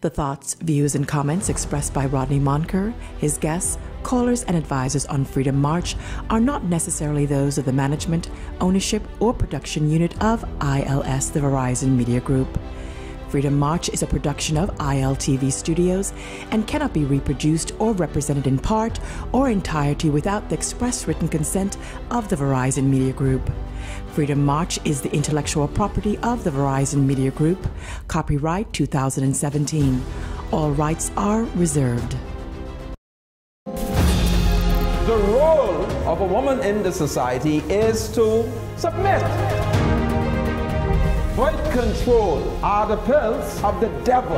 The thoughts, views, and comments expressed by Rodney Monker, his guests, callers, and advisors on Freedom March are not necessarily those of the management, ownership, or production unit of ILS, the Verizon Media Group. Freedom March is a production of ILTV Studios and cannot be reproduced or represented in part or entirety without the express written consent of the Verizon Media Group. Freedom March is the intellectual property of the Verizon Media Group. Copyright 2017. All rights are reserved. The role of a woman in the society is to submit. Birth control are the pills of the devil.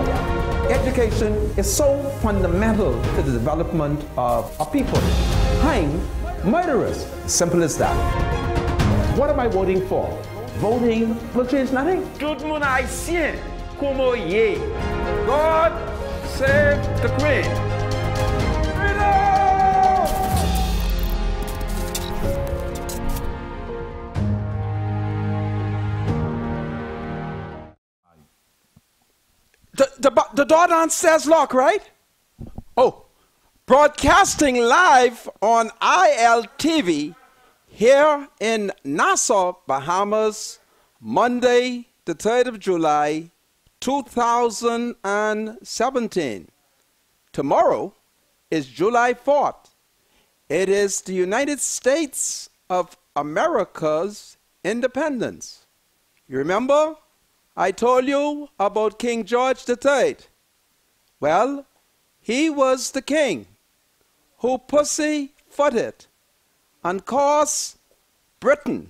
Education is so fundamental to the development of a people. Hang murderers. Simple as that. What am I voting for? Voting will change nothing. Tout le monde haïtien, como ye. God save the Queen. The door downstairs lock, right? Oh, broadcasting live on ILTV here in Nassau, Bahamas, Monday, the 3rd of July, 2017. Tomorrow is July 4th. It is the United States of America's independence. You remember? I told you about King George III. Well, he was the king who pussyfooted and caused Britain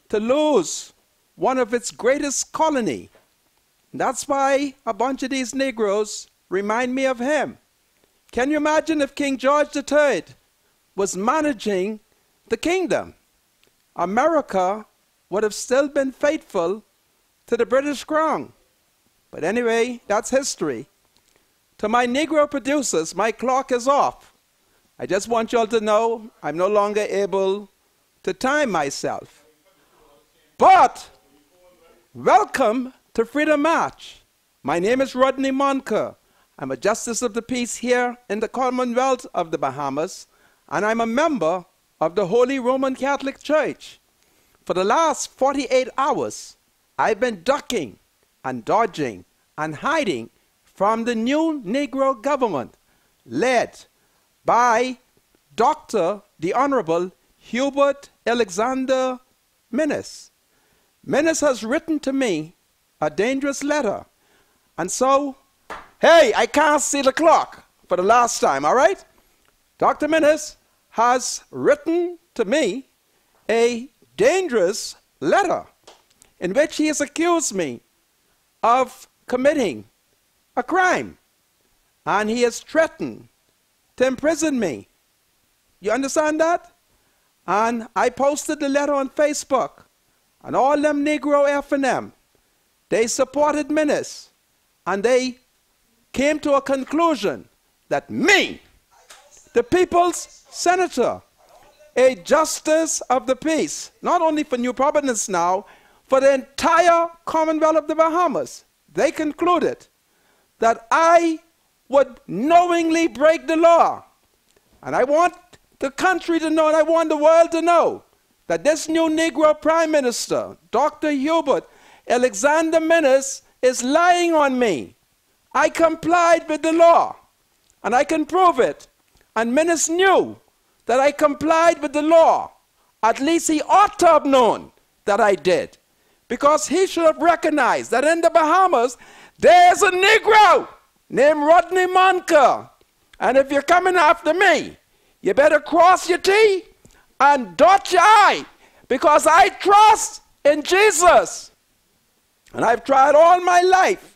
to lose one of its greatest colony. That's why a bunch of these Negroes remind me of him. Can you imagine if King George III was managing the kingdom? America would have still been faithful to the British crown. But anyway, that's history. To my Negro producers, my clock is off. I just want you all to know I'm no longer able to time myself. But welcome to Freedom March. My name is Rodney Monker. I'm a Justice of the Peace here in the Commonwealth of the Bahamas, and I'm a member of the Holy Roman Catholic Church. For the last 48 hours, I've been ducking and dodging and hiding from the new Negro government led by Dr. the Honorable Hubert Alexander Minnis. Minnis has written to me a dangerous letter. And so, hey, I can't see the clock for the last time, all right? Dr. Minnis has written to me a dangerous letter in which he has accused me of committing a crime. And he has threatened to imprison me. You understand that? And I posted the letter on Facebook. And all them Negro F&M, they supported Minnis. And they came to a conclusion that me, the people's senator, a justice of the peace, not only for New Providence now, for the entire Commonwealth of the Bahamas, they concluded that I would knowingly break the law. And I want the country to know, and I want the world to know, that this new Negro Prime Minister, Dr. Hubert Alexander Minnis, is lying on me. I complied with the law, and I can prove it. And Minnis knew that I complied with the law. At least he ought to have known that I did, because he should have recognized that in the Bahamas, there's a Negro named Rodney Monker. And if you're coming after me, you better cross your T and dot your I, because I trust in Jesus. And I've tried all my life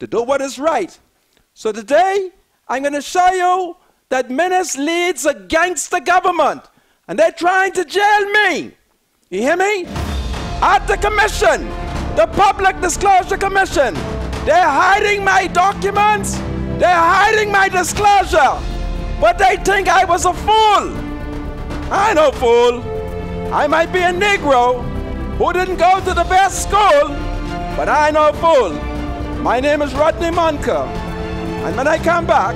to do what is right. So today, I'm going to show you that Minnis leads a gangster government, and they're trying to jail me. You hear me? At the commission, the Public Disclosure Commission, they're hiding my documents, they're hiding my disclosure, but they think I was a fool. I no fool. I might be a Negro who didn't go to the best school, but I no fool. My name is Rodney Monker. And when I come back,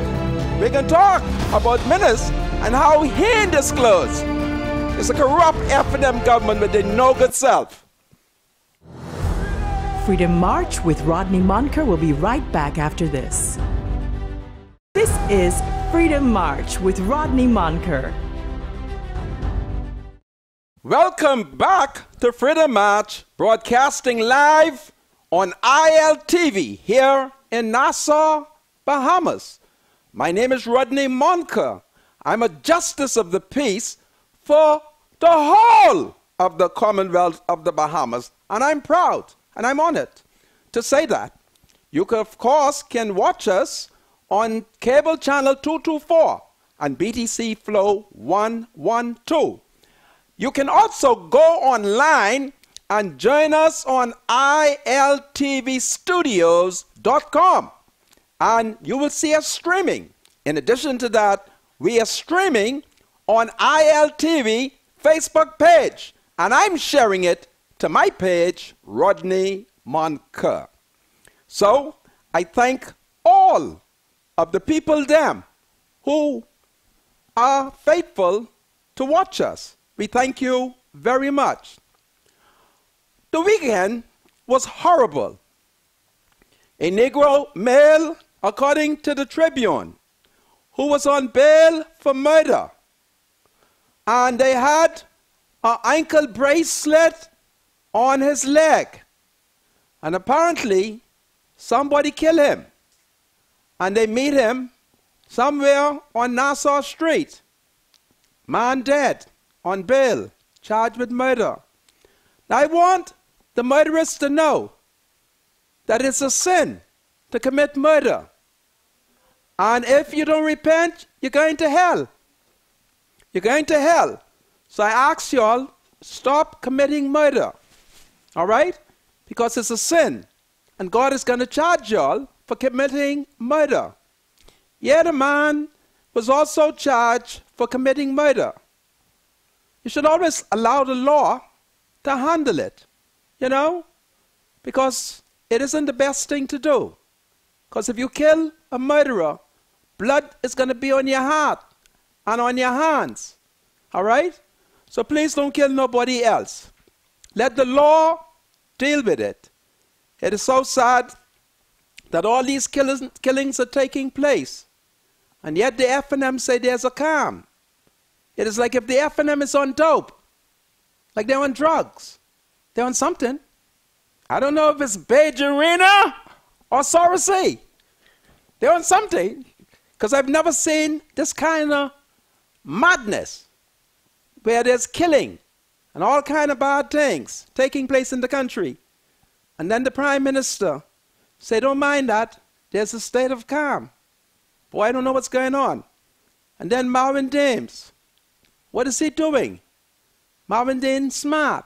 we can talk about Minutes and how he disclosed. It's a corrupt F&M government with their no good self. Freedom March with Rodney Monker will be right back after this. This is Freedom March with Rodney Monker. Welcome back to Freedom March, broadcasting live on ILTV here in Nassau, Bahamas. My name is Rodney Monker. I'm a justice of the peace for the whole of the Commonwealth of the Bahamas, and I'm proud and I'm honored to say that. You, of course, can watch us on cable channel 224 and BTC Flow 112. You can also go online and join us on iltvstudios.com, and you will see us streaming. In addition to that, we are streaming on ILTV Facebook page, and I'm sharing it to my page, Rodney Monker. So I thank all of the people there who are faithful to watch us. We thank you very much. The weekend was horrible. A Negro male, according to the Tribune, who was on bail for murder, and they had an ankle bracelet on his leg, and apparently somebody killed him, and they meet him somewhere on Nassau Street. Man dead, on bail, charged with murder. Now I want the murderers to know that it's a sin to commit murder. And if you don't repent, you're going to hell. You're going to hell. So I ask y'all, stop committing murder. All right? Because it's a sin. And God is going to charge y'all for committing murder. Yeah, the man was also charged for committing murder. You should always allow the law to handle it, you know, because it isn't the best thing to do. Because if you kill a murderer, blood is going to be on your heart and on your hands, all right? So please don't kill nobody else. Let the law deal with it. It is so sad that all these killings are taking place, and yet the F&M say there's a calm. It is like if the F&M is on dope, like they're on drugs. They're on something. I don't know if it's Bejarina or Sorosy. They're on something, because I've never seen this kind of madness where there's killing and all kind of bad things taking place in the country. And then the Prime Minister say, don't mind that. There's a state of calm. Boy, I don't know what's going on. And then Marvin Dames, what is he doing? Marvin Dames smart.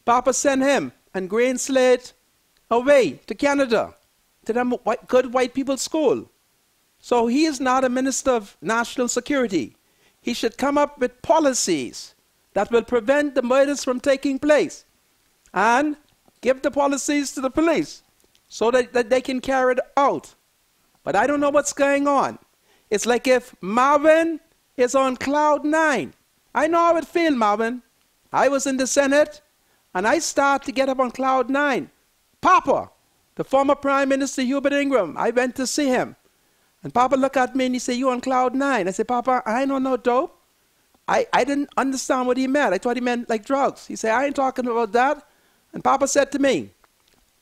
Papa sent him and Grain Slade away to Canada, to them good white people's school. So he is not a minister of national security. He should come up with policies that will prevent the murders from taking place and give the policies to the police so that they can carry it out. But I don't know what's going on. It's like if Marvin is on cloud 9. I know how it feels, Marvin. I was in the Senate, and I start to get up on cloud 9. Papa, the former Prime Minister Hubert Ingram, I went to see him. And Papa looked at me and he said, you on cloud 9. I said, Papa, I don't know dope. I didn't understand what he meant. I thought he meant like drugs. He said, I ain't talking about that. And Papa said to me,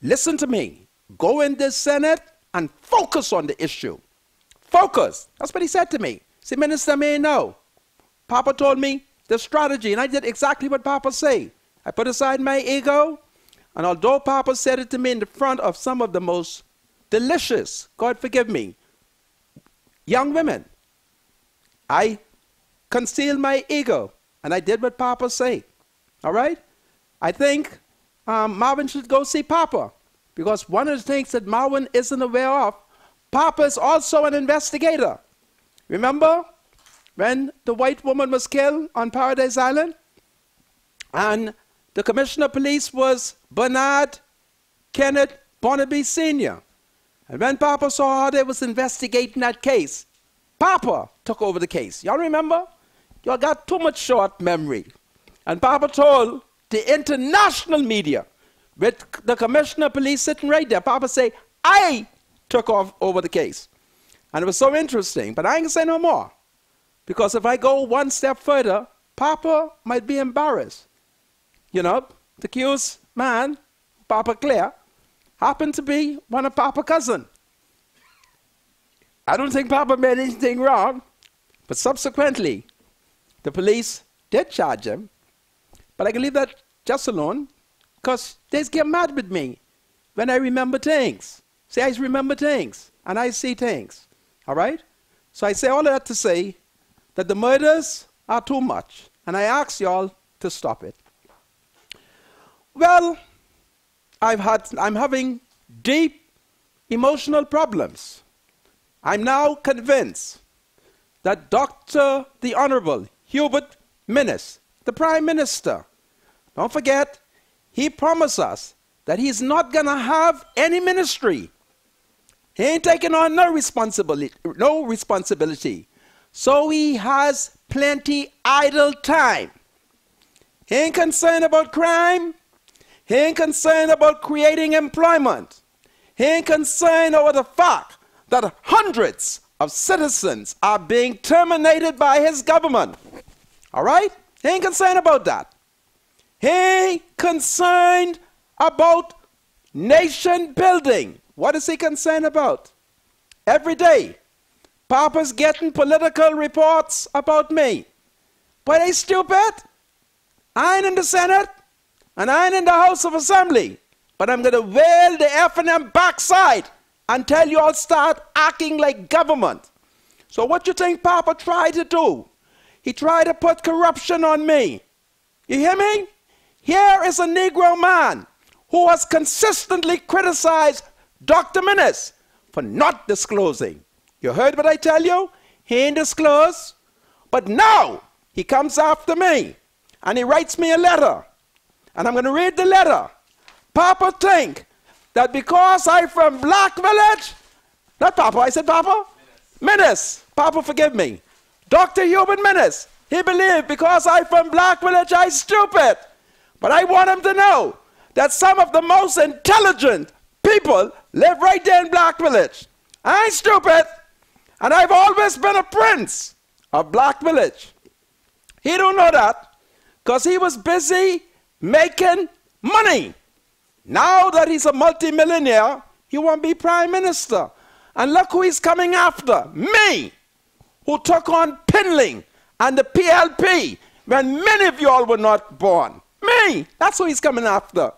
listen to me. Go in the Senate and focus on the issue. Focus. That's what he said to me. He said, Minister may know. Papa told me the strategy, and I did exactly what Papa said. I put aside my ego, and although Papa said it to me in the front of some of the most delicious, God forgive me, young women, I concealed my ego, and I did what Papa said. All right? I think Marvin should go see Papa, because one of the things that Marvin isn't aware of, Papa is also an investigator. Remember when the white woman was killed on Paradise Island? And the commissioner of police was Bernard Kenneth Barnaby Sr. And when Papa saw how they was investigating that case, Papa took over the case. Y'all remember? Y'all got too much short memory. And Papa told the international media, with the commissioner of police sitting right there, Papa say, I took over the case. And it was so interesting, but I ain't gonna say no more. Because if I go one step further, Papa might be embarrassed. You know, the accused man, Papa Claire, happened to be one of Papa's cousins. I don't think Papa made anything wrong, but subsequently, the police did charge him. But I can leave that just alone, because they get mad with me when I remember things. See, I remember things, and I see things. All right? So I say all of that to say that the murders are too much, and I ask y'all to stop it. Well, I'm having deep emotional problems. I'm now convinced that Dr. the Honorable Hubert Minnis, the Prime Minister, don't forget, he promised us that he's not going to have any ministry. He ain't taking on no responsibility. So he has plenty idle time. He ain't concerned about crime. He ain't concerned about creating employment. He ain't concerned over the fact that hundreds of citizens are being terminated by his government. All right? He ain't concerned about that. He ain't concerned about nation building. What is he concerned about? Every day, Papa's getting political reports about me. But they stupid. I ain't in the Senate, and I ain't in the House of Assembly. But I'm going to whale the F&M backside until you all start acting like government. So what you think Papa tried to do? He tried to put corruption on me. You hear me? Here is a Negro man who has consistently criticized Dr. Minnis for not disclosing. You heard what I tell you? He ain't disclosed. But now he comes after me and he writes me a letter. And I'm going to read the letter. Papa think that because I'm from Black Village, not Papa, I said Papa? Minnis. Papa, forgive me. Dr. Hubert Minnis, he believed because I'm from Black Village, I'm stupid. But I want him to know that some of the most intelligent people live right there in Black Village. I ain't stupid. And I've always been a prince of Black Village. He don't know that because he was busy making money. Now that he's a multimillionaire, he won't be prime minister. And look who he's coming after. Me, who took on Pinling and the PLP when many of you all were not born. Me, that's who he's coming after.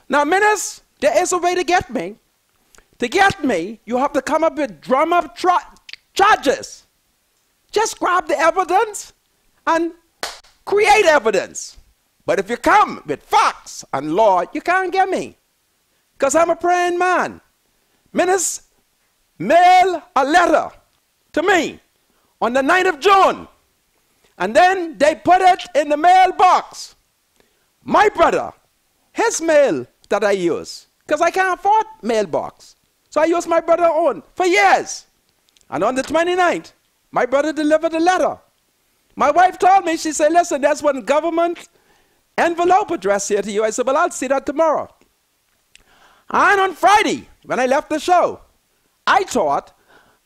Now, Minnis, there is a way to get me. To get me, you have to come up with drum-up charges. Just grab the evidence and create evidence. But if you come with facts and law, you can't get me. Because I'm a praying man. Minnis mailed a letter to me on the 9th of June. And then they put it in the mailbox. My brother, his mail that I use, because I can't afford mailbox. So I use my brother's own for years. And on the 29th, my brother delivered a letter. My wife told me, she said, listen, there's one government envelope addressed here to you. I said, well, I'll see that tomorrow. And on Friday, when I left the show, I thought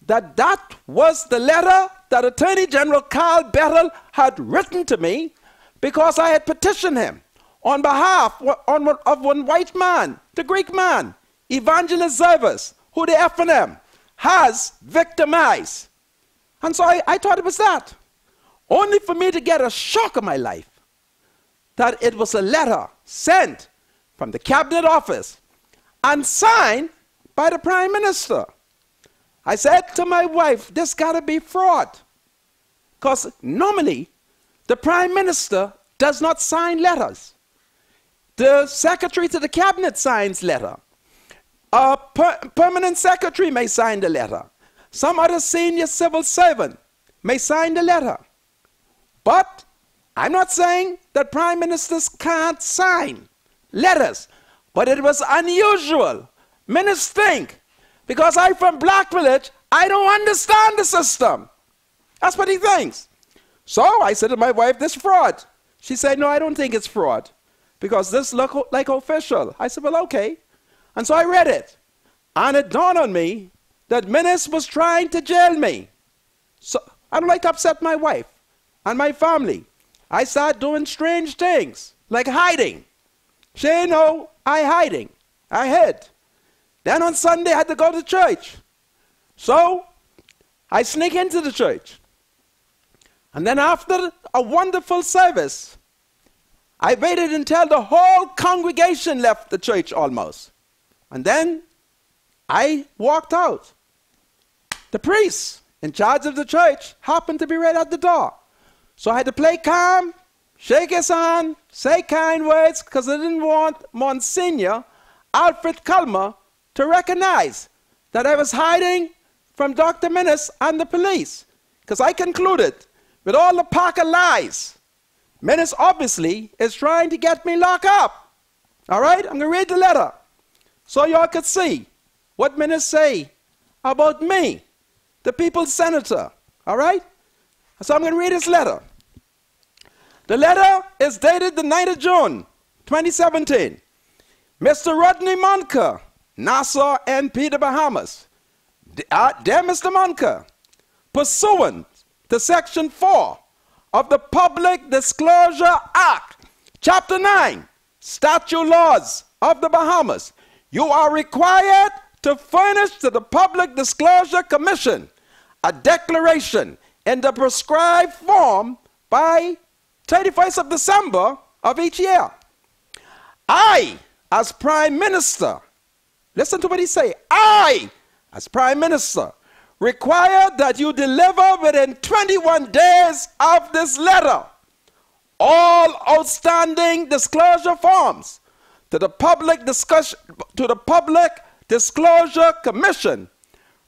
that that was the letter that Attorney General Carl Bettel had written to me because I had petitioned him on behalf of one white man, the Greek man, Evangelist Zervas, who the F&M has victimized. And so I thought it was that. Only for me to get a shock of my life that it was a letter sent from the Cabinet Office and signed by the Prime Minister. I said to my wife, this got to be fraud. Because normally, the Prime Minister does not sign letters. The Secretary to the Cabinet signs letter. A permanent secretary may sign the letter. Some other senior civil servant may sign the letter. But I'm not saying that prime ministers can't sign letters, but it was unusual. Ministers think because I'm from Black Village, I don't understand the system. That's what he thinks. So I said to my wife, this fraud. She said, no, I don't think it's fraud, because this look like official. I said, well, okay. And so I read it. And it dawned on me that Menace was trying to jail me. So I don't like to upset my wife and my family. I started doing strange things, like hiding. She didn't know I hiding. I hid. Then on Sunday, I had to go to church. So I sneak into the church. And then after a wonderful service, I waited until the whole congregation left the church almost. And then I walked out. The priest in charge of the church happened to be right at the door. So I had to play calm, shake his hand, say kind words, because I didn't want Monsignor Alfred Culmer to recognize that I was hiding from Dr. Menace and the police. Because I concluded, with all the pack of lies, Menace obviously is trying to get me locked up. All right? I'm going to read the letter so y'all could see what Menace say about me, the people's senator. All right? So I'm going to read his letter. The letter is dated the 9th of June, 2017. Mr. Rodney Monker, Nassau, NP, the Bahamas. Dear Mr. Monker, pursuant to Section 4 of the Public Disclosure Act, Chapter 9, Statute Laws of the Bahamas, you are required to furnish to the Public Disclosure Commission a declaration in the prescribed form by 31st of December of each year. I, as Prime Minister, listen to what he say, I, as Prime Minister, require that you deliver within 21 days of this letter all outstanding disclosure forms to the Public Disclosure Commission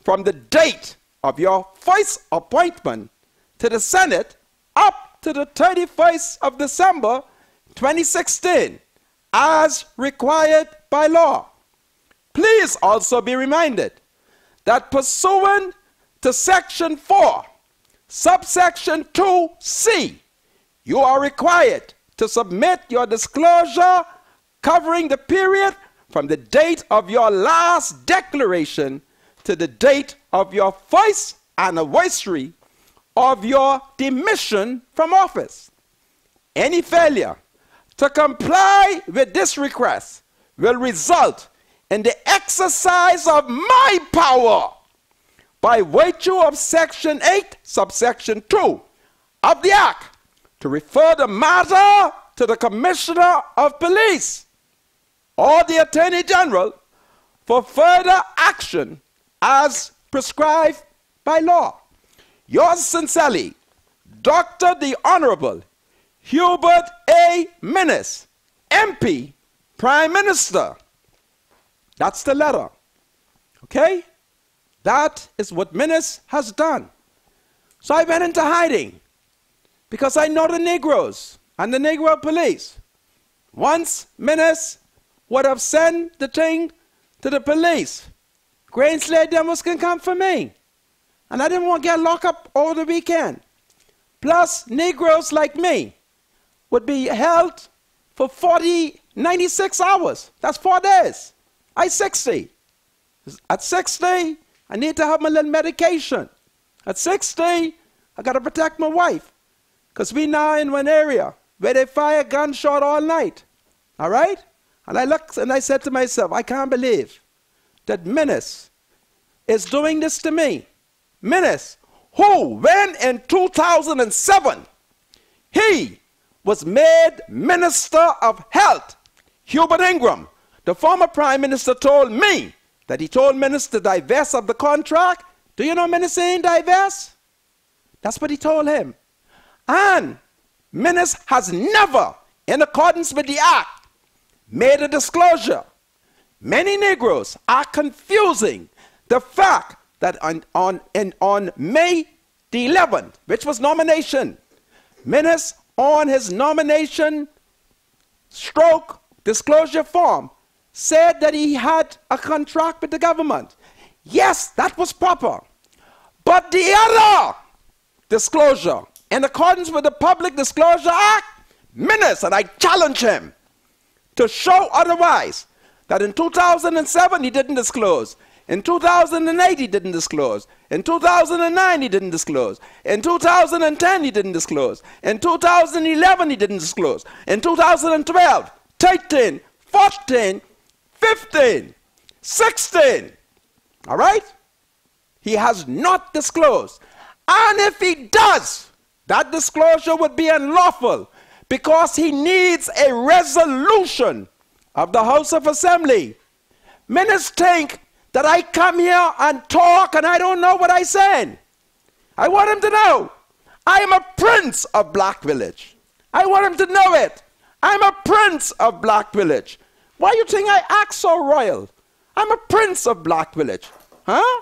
from the date of your first appointment to the Senate up to the 31st of December 2016 as required by law. Please also be reminded that pursuant to Section 4, subsection 2C, you are required to submit your disclosure covering the period from the date of your last declaration to the date of your first anniversary of your demission from office. Any failure to comply with this request will result in the exercise of my power by virtue of Section 8, subsection 2 of the Act to refer the matter to the Commissioner of Police or the Attorney General for further action as prescribed by law. Yours sincerely, Dr. the Honorable Hubert A. Menace, MP, Prime Minister. That's the letter. Okay? That is what Menace has done. So I went into hiding because I know the Negroes and the Negro police. Once Menace would have sent the thing to the police, Grain Slade them was going to come for me. And I didn't want to get locked up over the weekend. Plus, Negroes like me would be held for 96 hours. That's 4 days. I'm 60. At 60, I need to have my little medication. At 60, I got to protect my wife. Because we now in one area where they fire gunshot all night. All right? And I looked and I said to myself, I can't believe that Menace is doing this to me. Menace, who, when in 2007, he was made Minister of Health. Hubert Ingram, the former Prime Minister, told me that he told Menace to divest of the contract. Do you know Menace ain't divest? That's what he told him. And Menace has never, in accordance with the Act, made a disclosure. Many Negroes are confusing the fact that on May the 11th, which was nomination, Menace on his nomination stroke disclosure form said that he had a contract with the government. Yes, that was proper. But the other disclosure, in accordance with the Public Disclosure Act, Minnis, and I challenge him to show otherwise, that in 2007 he didn't disclose, in 2008 he didn't disclose, in 2009 he didn't disclose, in 2010 he didn't disclose, in 2011 he didn't disclose, in 2012, 13, 14, 15, 16, all right? He has not disclosed. And if he does, that disclosure would be unlawful because he needs a resolution of the House of Assembly. Ministers think that I come here and talk and I don't know what I'm saying. I want him to know I am a prince of Black Village. I want him to know it. I'm a prince of Black Village. Why you think I act so royal? I'm a prince of Black Village. Huh?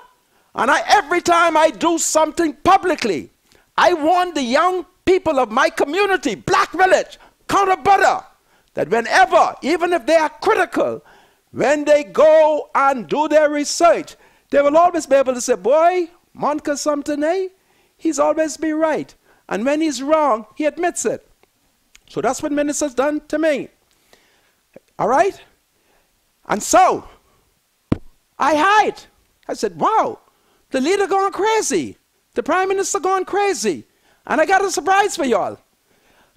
And every time I do something publicly, I want the young people of my community, Black Village, Counter Butter, that whenever, even if they are critical, when they go and do their research, they will always be able to say, boy, Monka something, eh? He's always be right. And when he's wrong, he admits it. So that's what Minister's done to me. All right? And so, I hide. I said, wow, the leader gone crazy. The Prime Minister gone crazy. And I got a surprise for y'all.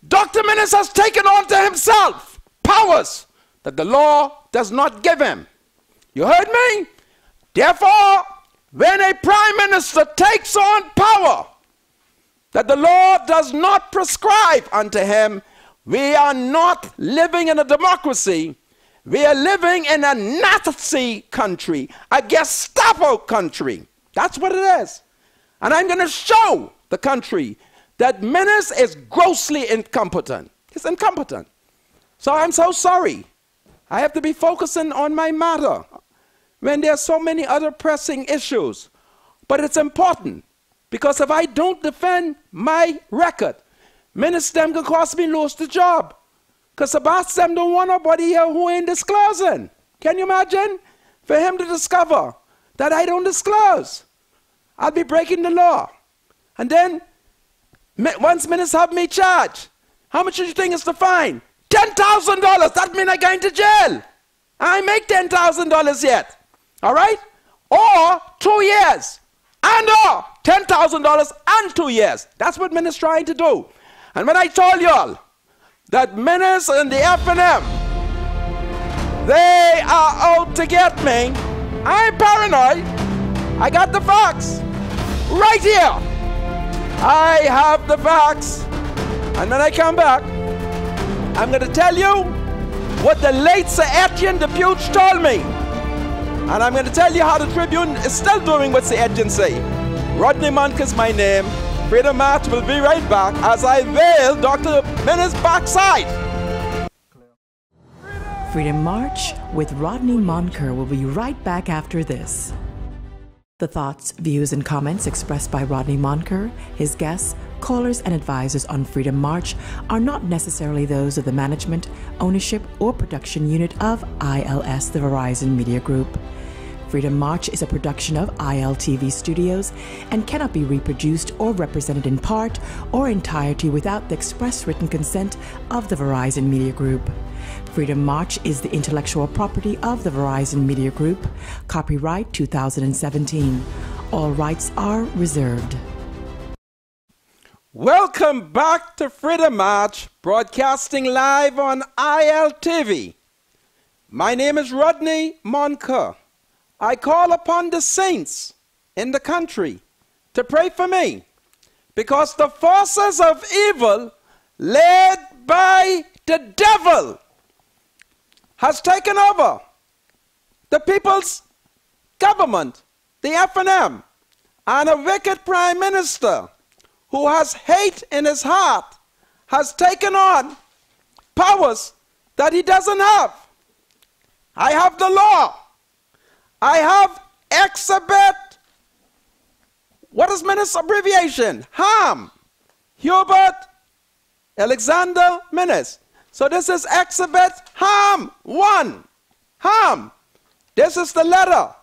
Dr. Minnis has taken on to himself powers that the law does not give him. You heard me? Therefore, when a Prime Minister takes on power that the law does not prescribe unto him, we are not living in a democracy. We are living in a Nazi country, a Gestapo country. That's what it is. And I'm going to show the country that Minnis is grossly incompetent. He's incompetent. So I'm so sorry. I have to be focusing on my matter when there are so many other pressing issues. But it's important because if I don't defend my record, Minnis them can cause me lose the job. Because the boss them don't want nobody here who ain't disclosing. Can you imagine? For him to discover that I don't disclose, I'll be breaking the law. And then, once Minnis have me charged, how much do you think is the fine? $10,000. That means I go into jail. I make $10,000 yet. All right? Or 2 years. And or $10,000 and 2 years. That's what Minnis trying to do. And when I told y'all that Minnis and the F&M, they are out to get me, I ain't paranoid. I got the facts right here. I have the facts. And when I come back, I'm going to tell you what the late Sir Etienne Depute told me. And I'm going to tell you how the Tribune is still doing what Sir Etienne say. Rodney Monk is my name. Freedom March will be right back as I veil Dr. Minnis' backside. Freedom March with Rodney Monker will be right back after this. The thoughts, views, and comments expressed by Rodney Monker, his guests, callers, and advisors on Freedom March are not necessarily those of the management, ownership, or production unit of ILS, the Verizon Media Group. Freedom March is a production of ILTV Studios and cannot be reproduced or represented in part or entirety without the express written consent of the Verizon Media Group. Freedom March is the intellectual property of the Verizon Media Group. Copyright 2017. All rights are reserved. Welcome back to Freedom March, broadcasting live on ILTV. My name is Rodney Monker. I call upon the saints in the country to pray for me because the forces of evil led by the devil has taken over the people's government, the F&M, and a wicked prime minister who has hate in his heart has taken on powers that he doesn't have. I have the law. I have exhibit, what is Minnis' abbreviation? HAM. Hubert Alexander Minnis. So this is exhibit HAM 1. HAM. This is the letter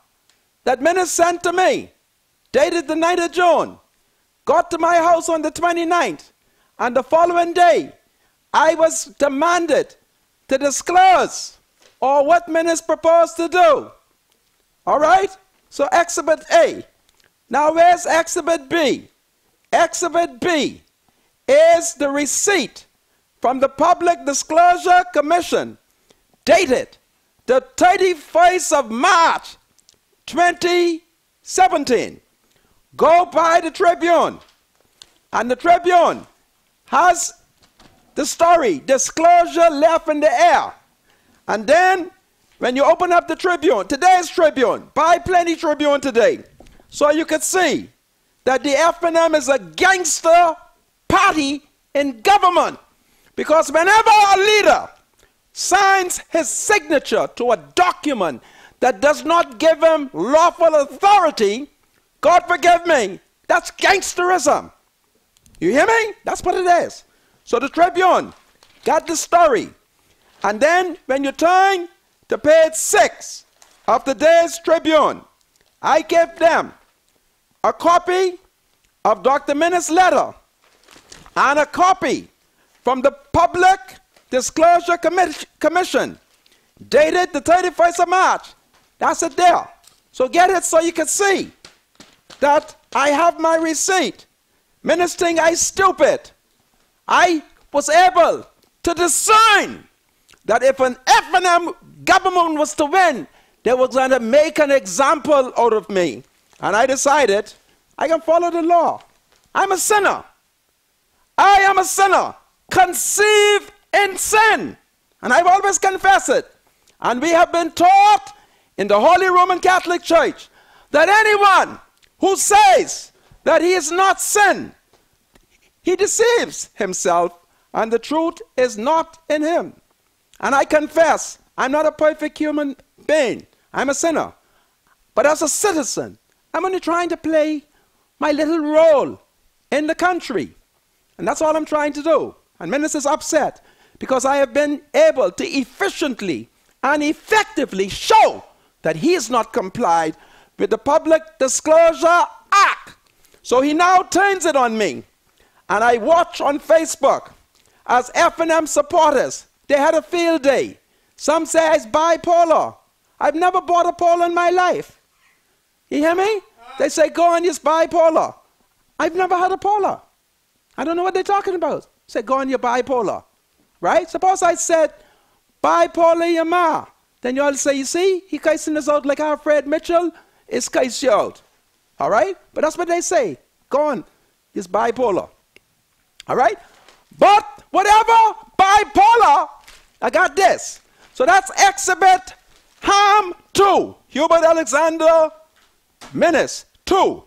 that minister sent to me, dated the 9th of June, got to my house on the 29th, and the following day, I was demanded to disclose or what minister proposed to do. All right? So Exhibit A. Now where's Exhibit B? Exhibit B is the receipt from the Public Disclosure Commission dated the 31st of March 2017. Go by the Tribune, and the Tribune has the story, disclosure left in the air. And then when you open up the Tribune, today's Tribune, buy plenty Tribune today, so you can see that the FNM is a gangster party in government. Because whenever a leader signs his signature to a document that does not give him lawful authority, God forgive me, that's gangsterism. You hear me? That's what it is. So the Tribune got the story. And then when you turn to page 6 of today's Tribune, I gave them a copy of Dr. Minnis' letter and a copy from the Public Disclosure Commission dated the 31st of March. That's it there. So get it so you can see that I have my receipt. Minnis think I stupid. I was able to discern that if an FNM government was to win, they were going to make an example out of me. And I decided I can follow the law. I'm a sinner. I am a sinner, conceived in sin. And I've always confessed it. And we have been taught in the Holy Roman Catholic Church that anyone who says that he is not sin, he deceives himself, and the truth is not in him. And I confess, I'm not a perfect human being. I'm a sinner. But as a citizen, I'm only trying to play my little role in the country. And that's all I'm trying to do. And Minnis is upset because I have been able to efficiently and effectively show that he has not complied with the Public Disclosure Act. So he now turns it on me. And I watch on Facebook as FNM supporters, they had a field day. Some say it's bipolar. I've never bought a polar in my life. You hear me? They say, go on, it's bipolar. I've never had a polar. I don't know what they're talking about. Say, go on, you're bipolar. Right? Suppose I said, bipolar your ma. Then you all say, you see, he cussing us out like Alfred Mitchell is cuss you out. All right? But that's what they say. Go on, it's bipolar. All right? But whatever, bipolar, I got this. So that's Exhibit Ham 2. Hubert Alexander Minnis 2.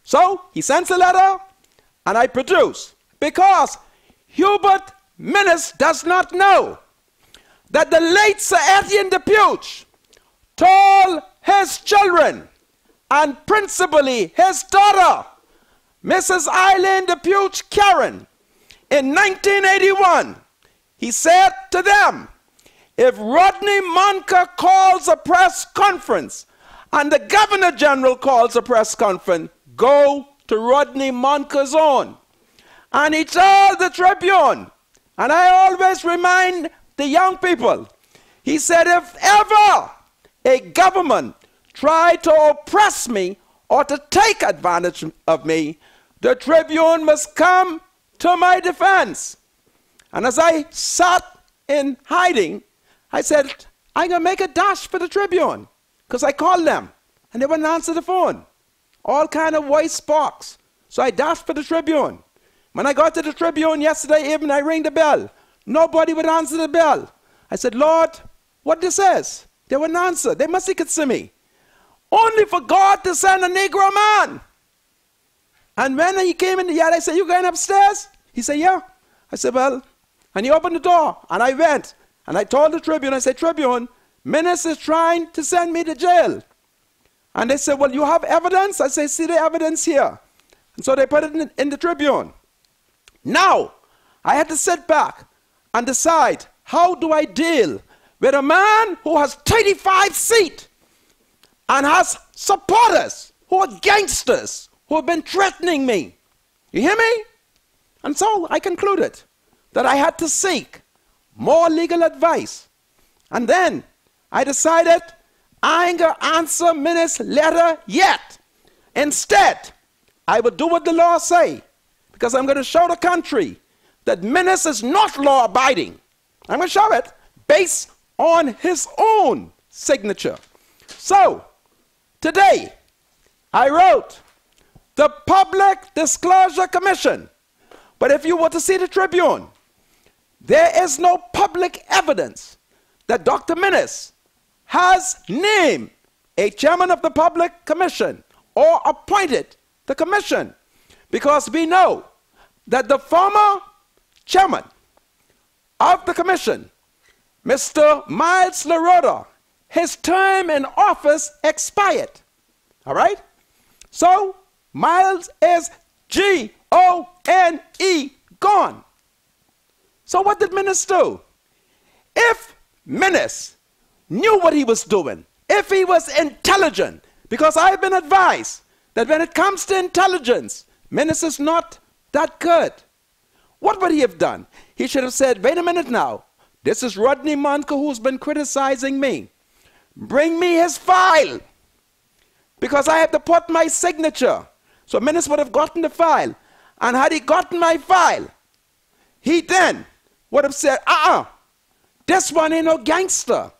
So he sends a letter and I produce. Because Hubert Minnis does not know that the late Sir Etienne de Puch told his children, and principally his daughter, Mrs. Eileen de Puch Karen, in 1981, he said to them, if Rodney Monker calls a press conference and the Governor General calls a press conference, go to Rodney Monker's own. And he told the Tribune, and I always remind the young people, he said, if ever a government tried to oppress me or to take advantage of me, the Tribune must come to my defense. And as I sat in hiding, I said, I'm going to make a dash for the Tribune. Because I called them, and they wouldn't answer the phone. All kind of voice box. So I dashed for the Tribune. When I got to the Tribune yesterday evening, I rang the bell. Nobody would answer the bell. I said, Lord, what this is? They wouldn't answer. They must think it's me. Only for God to send a Negro man. And when he came in the yard, I said, you going upstairs? He said, yeah. I said, well, and he opened the door, and I went. And I told the Tribune, I said, Tribune, Minnis is trying to send me to jail. And they said, well, you have evidence? I said, see the evidence here. And so they put it in the Tribune. Now, I had to sit back and decide, how do I deal with a man who has 35 seats and has supporters who are gangsters who have been threatening me. You hear me? And so I concluded that I had to seek more legal advice. And then I decided I ain't gonna answer Minnie's letter yet. Instead, I will do what the law say, because I'm going to show the country that Minnis is not law-abiding. I'm going to show it based on his own signature. So, today, I wrote the Public Disclosure Commission. But if you were to see the Tribune, there is no public evidence that Dr. Minnis has named a chairman of the Public Commission or appointed the commission, because we know that the former chairman of the commission, Mr. Miles LaRota, his term in office expired. All right? So Miles is G-O-N-E, gone. So what did Minnis do? If Minnis knew what he was doing, if he was intelligent, because I've been advised that when it comes to intelligence, Minnis is not that good. What would he have done? He should have said, wait a minute now, this is Rodney Monker who's been criticizing me. Bring me his file, because I have to put my signature. So Minnis would have gotten the file. And had he gotten my file, he then would have said, this one ain't no gangster.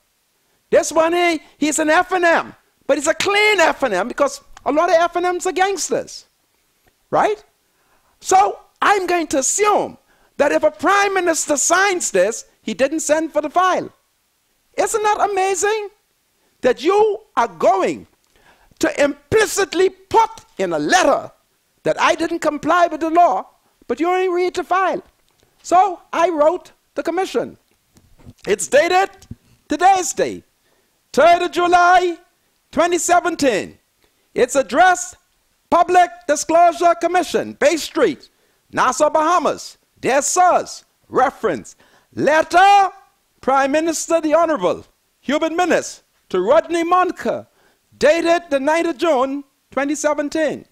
This one, he's an F&M. But he's a clean F&M, because a lot of F&Ms are gangsters, right? So I'm going to assume that if a prime minister signs this, he didn't send for the file. Isn't that amazing? That you are going to implicitly put in a letter that I didn't comply with the law, but you only read the file. So I wrote the commission. It's dated today's date, 3rd of July, 2017. It's addressed Public Disclosure Commission, Bay Street, Nassau, Bahamas. Dear sirs, reference, letter, Prime Minister the Honorable Hubert Minnis to Rodney Monker, dated the 9th of June, 2017.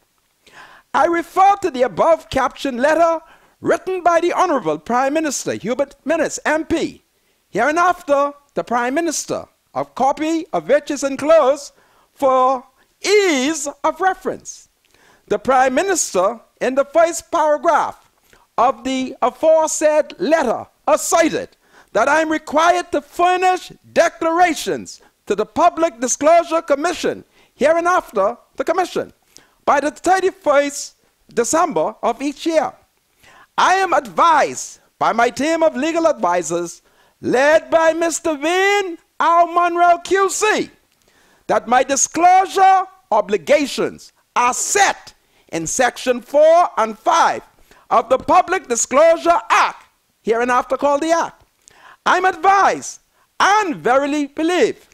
I refer to the above captioned letter written by the Honorable Prime Minister Hubert Minnis, MP. Hereinafter, the Prime Minister, a copy of which is enclosed for ease of reference. The Prime Minister, in the first paragraph of the aforesaid letter, asserted that I am required to furnish declarations to the Public Disclosure Commission, hereinafter the Commission, by the 31st December of each year. I am advised by my team of legal advisors, led by Mr. Vin R. Monroe QC, that my disclosure obligations are set in Section 4 and 5 of the Public Disclosure Act, hereinafter called the Act. I'm advised and verily believe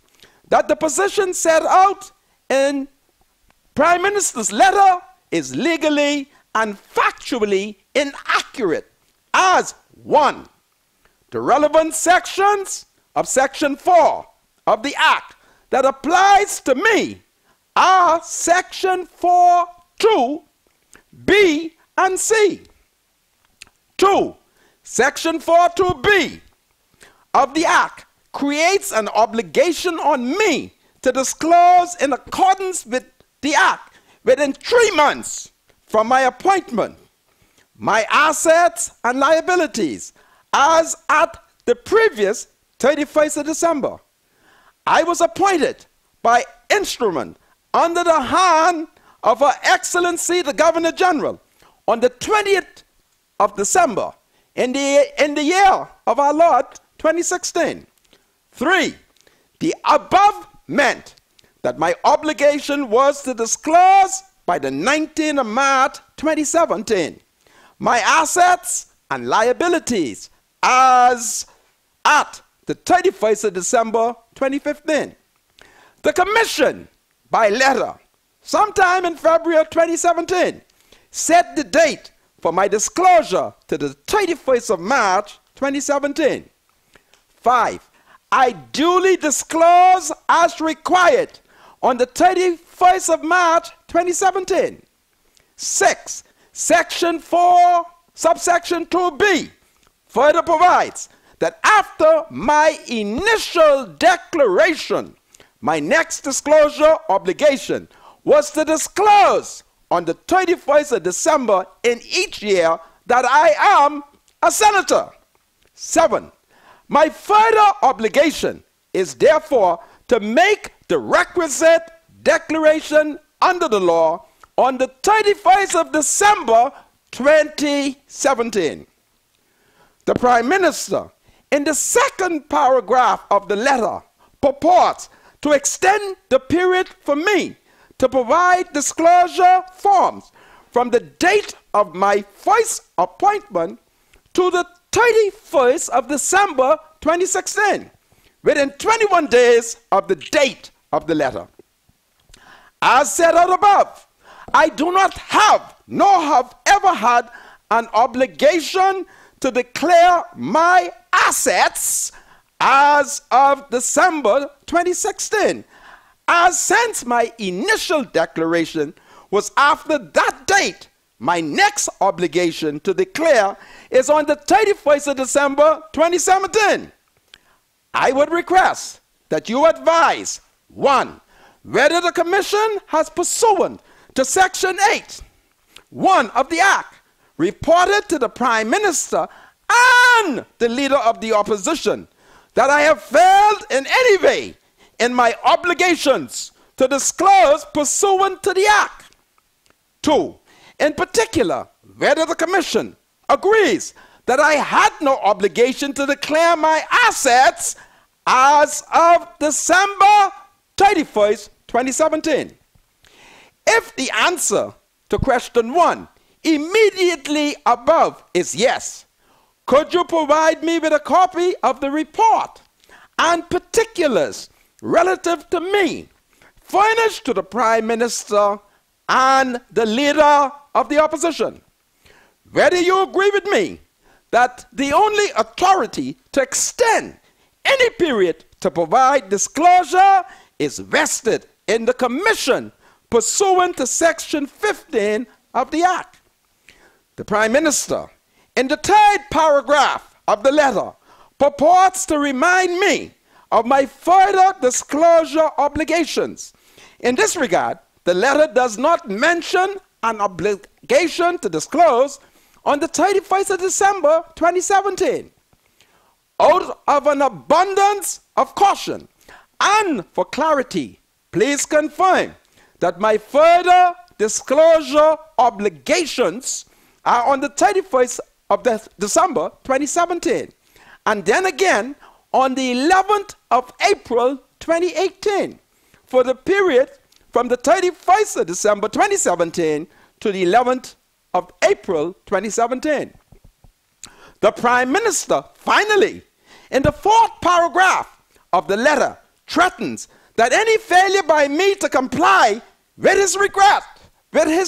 that the position set out in Prime Minister's letter is legally and factually inaccurate, as 1. The relevant sections of Section 4 of the Act that applies to me are Section 4(2), B and C. 2. Section 4(2)(b) of the Act creates an obligation on me to disclose in accordance with the Act within 3 months from my appointment my assets and liabilities as at the previous 31st of December. I was appointed by instrument under the hand of Her Excellency the Governor General on the 20th of December in the year of our Lord 2016. 3. The above meant that my obligation was to disclose by the 19th of March 2017 my assets and liabilities as at the 31st of December 2015. The Commission, by letter, sometime in February of 2017, set the date for my disclosure to the 31st of March 2017. 5. I duly disclose as required on the 31st of March 2017. 6. Section 4, subsection 2b further provides that after my initial declaration, my next disclosure obligation was to disclose on the 31st of December in each year that I am a senator. 7. My further obligation is therefore to make the requisite declaration under the law on the 31st of December 2017. The Prime Minister, in the second paragraph of the letter, purports to extend the period for me to provide disclosure forms from the date of my first appointment to the 31st of December 2016, within 21 days of the date of the letter. As set out above, I do not have, nor have ever had, an obligation to declare my assets as of December 2016, as since my initial declaration was after that date. My next obligation to declare is on the 31st of December 2017. I would request that you advise, 1, whether the Commission has, pursuant to Section 8(1) of the Act, reported to the Prime Minister and the Leader of the Opposition that I have failed in any way in my obligations to disclose pursuant to the Act. 2, in particular, whether the Commission agrees that I had no obligation to declare my assets as of December 31st, 2017. If the answer to question 1 immediately above is yes, could you provide me with a copy of the report and particulars relative to me, furnished to the Prime Minister and the Leader of the Opposition? Whether you agree with me that the only authority to extend any period to provide disclosure is vested in the Commission pursuant to Section 15 of the Act. The Prime Minister, in the 3rd paragraph of the letter, purports to remind me of my further disclosure obligations. In this regard, the letter does not mention an obligation to disclose on the 31st of December 2017. Out of an abundance of caution and for clarity, please confirm that my further disclosure obligations are on the 31st of December 2017, and then again on the 11th of April 2018, for the period from the 31st of December 2017 to the 11th of April 2017. The Prime Minister, finally, in the 4th paragraph of the letter, threatens that any failure by me to comply with his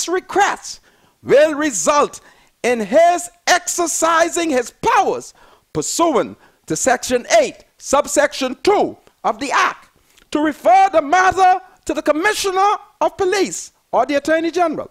requests will result in his exercising his powers pursuant to Section 8, subsection 2 of the Act, to refer the matter to the Commissioner of Police or the Attorney General.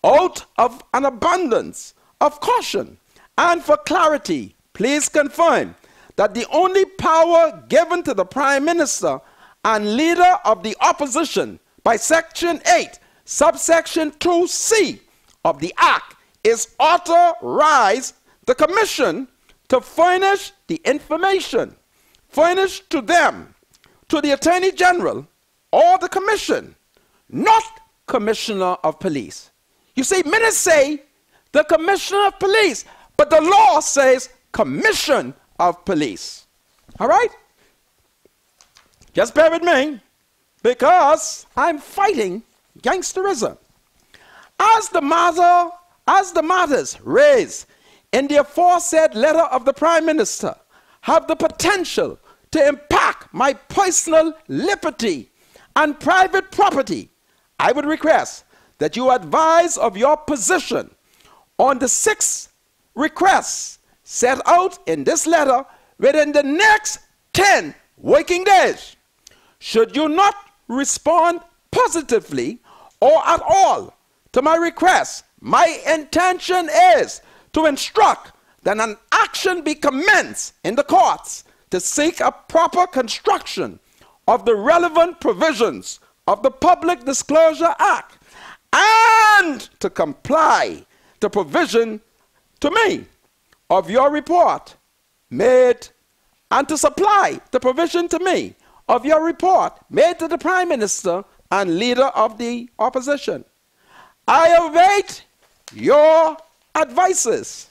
Out of an abundance of caution and for clarity, please confirm that the only power given to the Prime Minister and Leader of the Opposition by Section 8, subsection 2c of the Act is authorize the Commission to furnish the information furnished to them, to the Attorney General or the Commission, not Commissioner of Police. You see, minutes say the Commissioner of Police, but the law says Commission of Police. All right? Just bear with me, because I'm fighting gangsterism. As the matters raised in the aforesaid letter of the Prime Minister have the potential to impact my personal liberty and private property, I would request that you advise of your position on the 6 requests set out in this letter within the next 10 working days. Should you not respond positively or at all to my request, my intention is to instruct that an action be commenced in the courts to seek a proper construction of the relevant provisions of the Public Disclosure Act and to comply the provision to me of your report made and to supply the provision to me of your report made to the Prime Minister and Leader of the Opposition. I await your advices.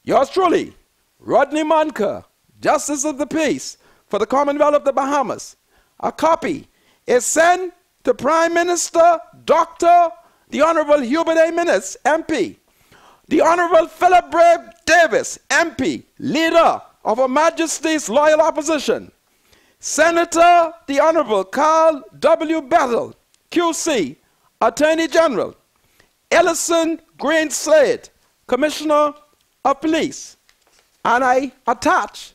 Yours truly, Rodney Monker, Justice of the Peace for the Commonwealth of the Bahamas. A copy is sent to Prime Minister Dr. the Honorable Hubert A. Minnis, MP, the Honorable Philip Brave Davis, MP, Leader of Her Majesty's Loyal Opposition, Senator the Honorable Carl W. Battle, QC, Attorney General, Ellison Green Slade, Commissioner of Police, and I attach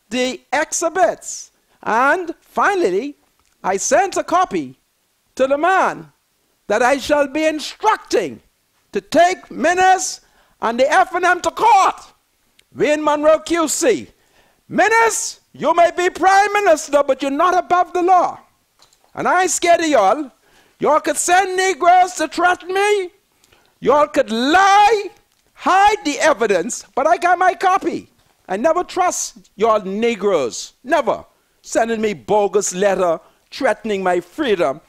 the exhibits. And finally, I sent a copy to the man that I shall be instructing to take Minnis and the F&M to court. Wayne Monroe QC. Minnis, you may be Prime Minister, but you're not above the law. And I ain't scared of y'all. Y'all could send Negroes to threaten me. Y'all could lie, hide the evidence, but I got my copy. I never trust y'all Negroes. Never. Sending me bogus letter threatening my freedom.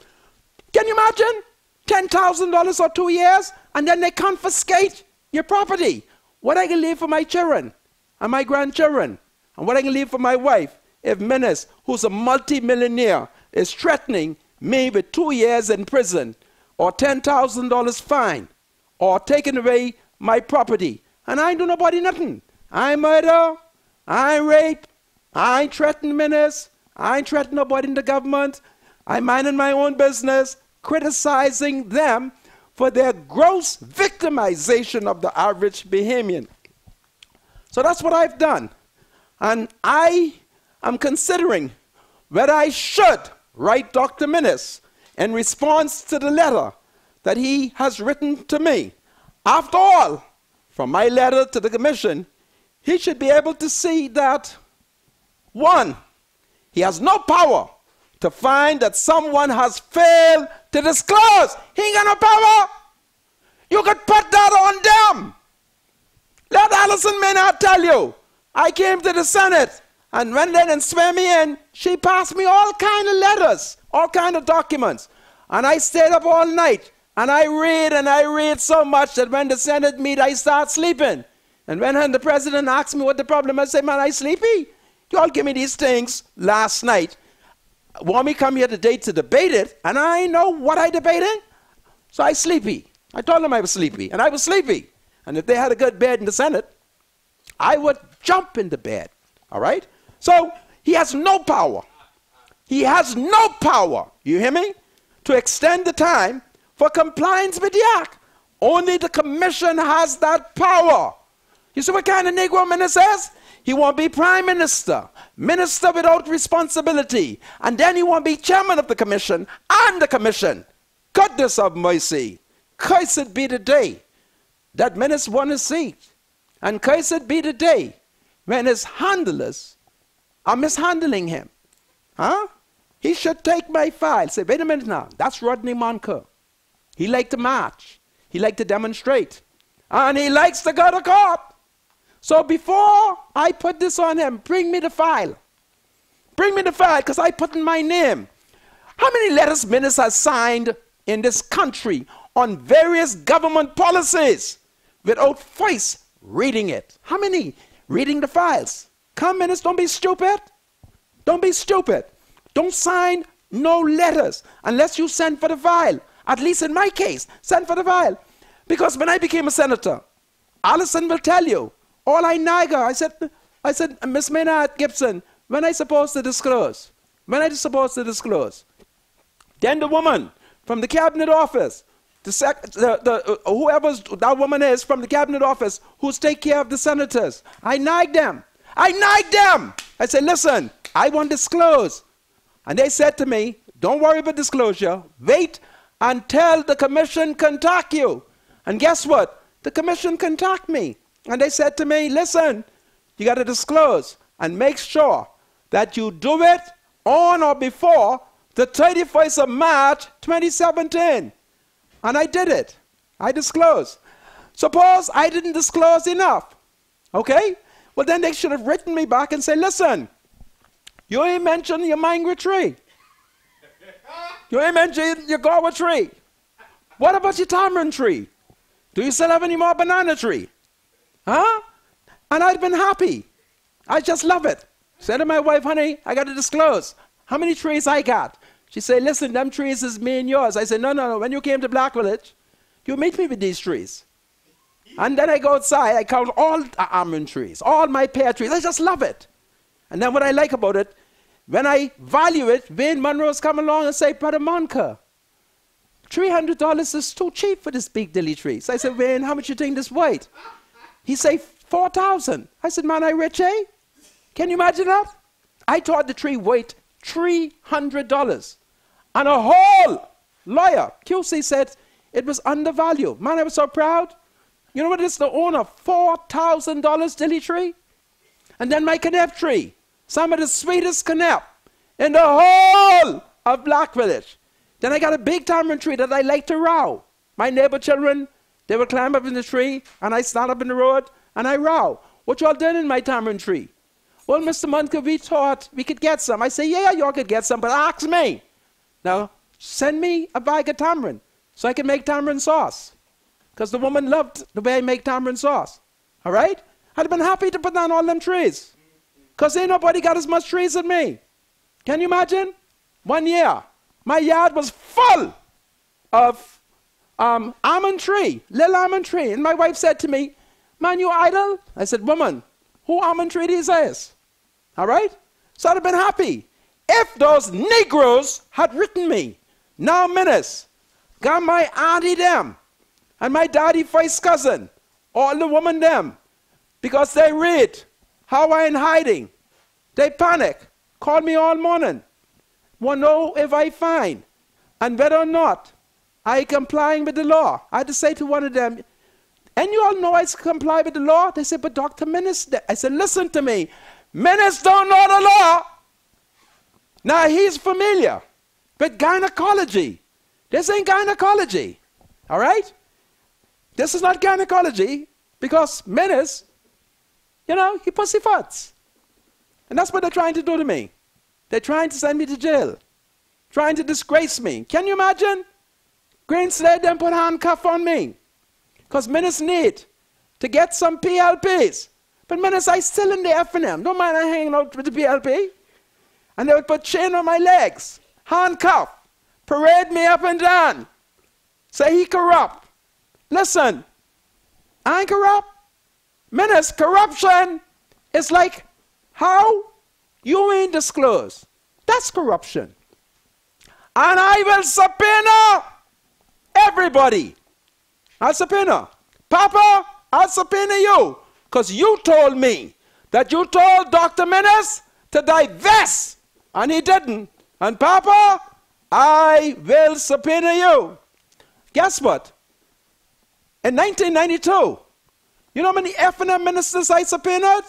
Can you imagine? $10,000 or 2 years, and then they confiscate your property. What I can leave for my children and my grandchildren, and what I can leave for my wife if Minnis, who's a multi-millionaire, is threatening me with 2 years in prison or $10,000 fine or taking away my property. And I ain't do nobody nothing. I ain't murder, I ain't rape, I ain't threaten Minnis, I ain't threaten nobody in the government. I'm minding my own business, criticizing them for their gross victimization of the average Bahamian. So that's what I've done. And I am considering whether I should write Dr. Minnis in response to the letter that he has written to me. After all, from my letter to the commission, he should be able to see that, one, he has no power to find that someone has failed to disclose. He ain't got no power. You could put that on them. Let Alison Maynard tell you, I came to the Senate, and when they didn't swear me in, she passed me all kind of letters, all kind of documents. And I stayed up all night, and I read so much that when the Senate meet, I start sleeping. And when the president asked me what the problem, I say, man, I sleepy. You all give me these things last night. Want me come here today to debate it, and I know what I debated? So I sleepy. I told them I was sleepy, and I was sleepy. And if they had a good bed in the Senate, I would jump in the bed, all right? So he has no power. He has no power, you hear me, to extend the time for compliance with the act. Only the commission has that power. You see what kind of Negro minister says? He won't be Prime Minister, Minister without responsibility, and then he won't be Chairman of the Commission and the Commission. Goodness of mercy. Cursed be the day that Minnis won his seat, and cursed be the day when his handlers are mishandling him. Huh? He should take my file. Say, wait a minute now, that's Rodney Monker. He liked to march. He liked to demonstrate. And he likes to go to court. So before I put this on him, bring me the file. Bring me the file, because I put in my name. How many letters Minnis has signed in this country on various government policies without voice reading it? How many reading the files? Come, Minnis, don't be stupid. Don't be stupid. Don't sign no letters unless you send for the file. At least in my case, send for the file. Because when I became a senator, Allison will tell you, all I nagger, I said, Miss Maynard Gibson, when I supposed to disclose? When I supposed to disclose? Then the woman from the cabinet office, whoever that woman is from the cabinet office who's take care of the senators, I nagged them. I nagged them. I said, listen, I want to disclose. And they said to me, Don't worry about disclosure. Wait until the commission contact you. And guess what? The commission contact me. And they said to me, listen, you got to disclose and make sure that you do it on or before the 31st of March 2017. And I did it. I disclosed. Suppose I didn't disclose enough. Okay? Well, then they should have written me back and say, listen, you ain't mentioned your mango tree. You ain't mentioned your guava tree. What about your tamarind tree? Do you still have any more banana tree? Huh? And I'd been happy. I just love it. Said to my wife, honey, I got to disclose how many trees I got. She said, listen, them trees is me and yours. I said, no. When you came to Black Village, you meet me with these trees. And then I go outside, I count all the almond trees, all my pear trees. I just love it. And then what I like about it, when I value it, Wayne Monroe's come along and say, Brother Monka, $300 is too cheap for this big dilly tree. So I said, Wayne, how much you think this weight? He say, 4,000. I said, man, I rich, eh? Can you imagine that? I thought the tree weighed $300. And a whole lawyer, QC, said it was undervalued. Man, I was so proud. You know what it is? The owner, $4,000 dilly tree. And then my canap tree, some of the sweetest canap in the whole of Black Village. Then I got a big tamarind tree that I like to row. My neighbor children, they would climb up in the tree, and I stand up in the road, and I row. What y'all doing in my tamarind tree? Well, Mr. Munker, we thought we could get some. I say, yeah, y'all could get some, but ask me. Now, send me a bag of tamarind so I can make tamarind sauce. Because the woman loved the way I make tamarind sauce. All right? I'd have been happy to put down all them trees. Because ain't nobody got as much trees as me. Can you imagine? 1 year, my yard was full of almond tree, little almond tree. And my wife said to me, man, you idle? I said, woman, who almond tree these is? All right? So I'd have been happy. If those Negroes had written me, now minutes, got my auntie them, and my daddy first cousin, all the woman them, because they read how I in hiding. They panic, call me all morning, want to know if I fine, and whether or not I complying with the law. I had to say to one of them, and you all know I comply with the law? They said, but Dr. Minister, I said, listen to me, Minister don't know the law. Now he's familiar with gynecology. This ain't gynecology, all right? This is not gynecology because Menace, you know, he pussyfoots. And that's what they're trying to do to me. They're trying to send me to jail, trying to disgrace me. Can you imagine? Green Slade then put handcuff on me because Menace need to get some PLPs. But Menace, I still in the F&M. Don't mind I hanging out with the PLP. And they would put chain on my legs, handcuff, parade me up and down, say he corrupt. Listen, I ain't corrupt. Menace, corruption is like how you ain't disclosed. That's corruption. And I will subpoena everybody. I'll subpoena. Papa, I'll subpoena you. Because you told me that you told Dr. Menace to divest. And he didn't. And Papa, I will subpoena you. Guess what? In 1992, you know how many F&M ministers I subpoenaed?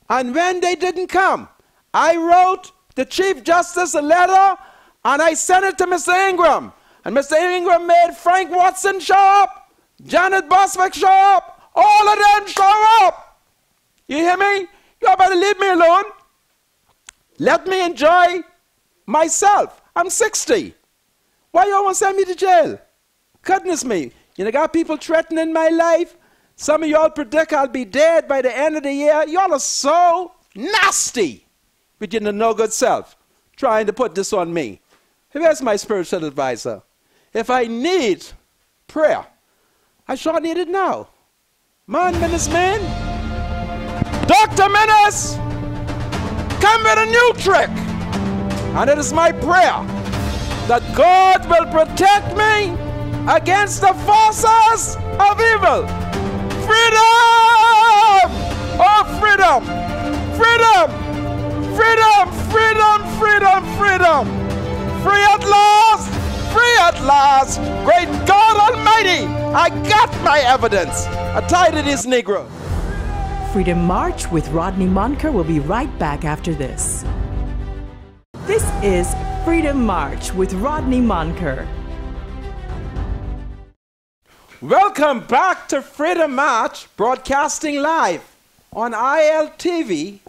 And when they didn't come, I wrote the Chief Justice a letter and I sent it to Mr. Ingram. And Mr. Ingram made Frank Watson show up, Janet Boswick show up, all of them show up. You hear me? You better leave me alone. Let me enjoy myself. I'm 60. Why you want to send me to jail? Goodness me. You know, got people threatening my life. Some of y'all predict I'll be dead by the end of the year. Y'all are so nasty with your no good self trying to put this on me. Where's my spiritual advisor? If I need prayer, I sure need it now. Man, Menace, man. Dr. Menace, come with a new trick. And it is my prayer that God will protect me against the forces of evil. Freedom! Oh, freedom! Freedom! Freedom! Freedom! Freedom! Freedom! free at last! Free at last! Great God Almighty! I got my evidence! I tied to these Negroes. Freedom March with Rodney Monker will be right back after this. This is Freedom March with Rodney Monker. Welcome back to Freedom March, broadcasting live on ILTV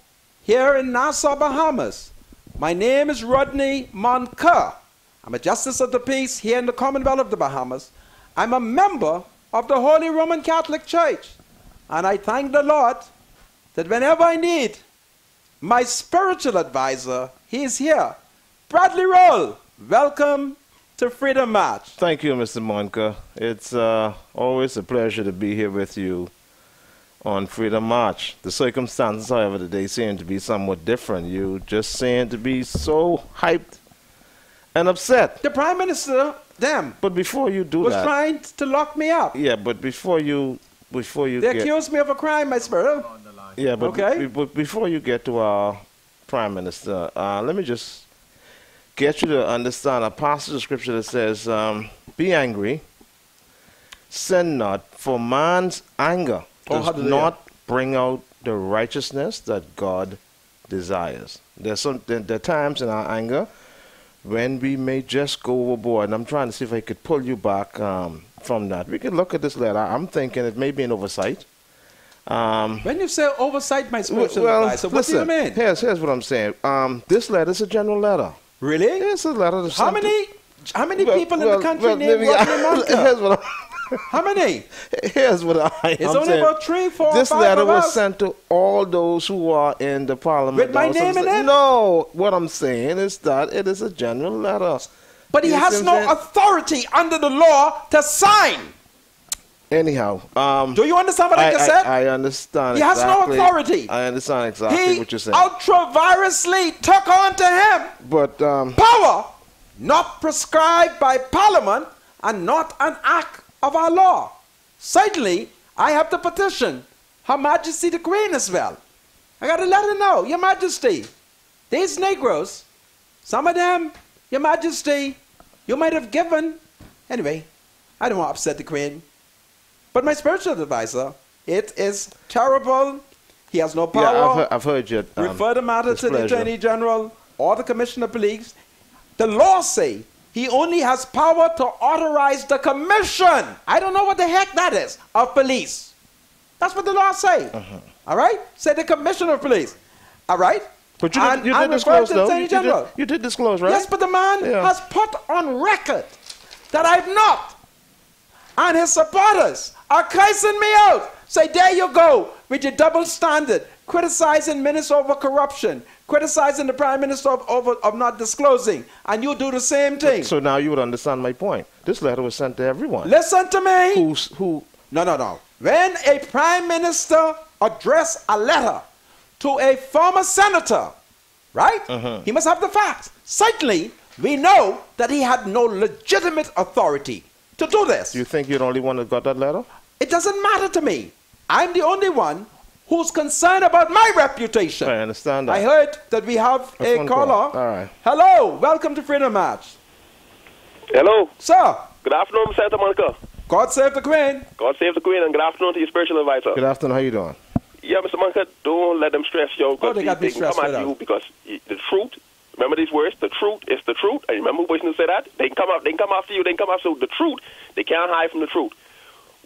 here in Nassau, Bahamas. My name is Rodney Monker. I'm a Justice of the Peace here in the Commonwealth of the Bahamas. I'm a member of the Holy Roman Catholic Church. And I thank the Lord that whenever I need my spiritual advisor, he is here. Bradley Roll, welcome to Freedom March. Thank you, Mr. Monker. It's always a pleasure to be here with you on Freedom March. The circumstances, however, today seem to be somewhat different. You just seem to be so hyped and upset. The Prime Minister, But before you do was that, trying to lock me up. yeah. But before you They accused me of a crime, my spirit. yeah. But, Okay. but before you get to our Prime Minister, let me just get you to understand a passage of scripture that says, "Be angry, sin not, for man's anger does not bring out the righteousness that God desires." There are times in our anger when we may just go overboard, and I'm trying to see if I could pull you back from that. We can look at this letter. I'm thinking it may be an oversight. When you say oversight, my spiritual well, advisor, what listen, do you mean? Here's what I'm saying. This letter is a general letter. Really? It's a letter. How many people in the country named Rodney Monker? Here's what How many? Here's what I'm It's only saying. about 3, 4, This 5 letter of was us. sent to all those who are in the parliament. With my name in it? No, what I'm saying is that it is a general letter. But he You has see no what I'm saying? authority under the law to sign. Anyhow, Do you understand what I just said? I understand. He has no exactly. authority. I understand exactly He what you're saying. ultra-virusly took on to him But power not prescribed by Parliament and not an act of our law. Certainly, I have to petition Her Majesty the Queen as well. I got to let her know, Your Majesty, these Negroes, some of them, Your Majesty, you might have given. Anyway, I don't want to upset the Queen. But my spiritual advisor, it is terrible. He has no power. yeah, I've heard you. Refer the matter to the displeasure. Attorney General or the Commissioner of Police. The law say he only has power to authorize the commission. I don't know what the heck that is, of police. That's what the law say. All right? Say the Commissioner of Police. All right? But you And did I'm disclose, referring to the though. Attorney General. You did disclose, right? Yes, but the man Yeah. has put on record that I've not. And his supporters are cursing me out. Say, there you go, with your double standard, criticizing ministers over corruption, criticizing the Prime Minister of not disclosing, and you do the same thing. So now you would understand my point. This letter was sent to everyone. Listen to me. Who? No. When a Prime Minister addressed a letter to a former senator, right? He must have the facts. Certainly, we know that he had no legitimate authority to do this. Do you think you're the only one that got that letter? It doesn't matter to me. I'm the only one who's concerned about my reputation. I understand that. I heard that we have A a phone caller. call. All right. Hello, welcome to Freedom March. Hello. Sir, Good afternoon, Senator Monica. God save the Queen. God save the Queen, and good afternoon to your spiritual advisor. Good afternoon. How you doing? Yeah, Mr. Monica, don't let them stress you. Oh, they got me can stressed come right at you out. because the truth. Remember these words: the truth is the truth. And remember who who said that? They can come up. They can come after you. They can come after the truth. They can't hide from the truth.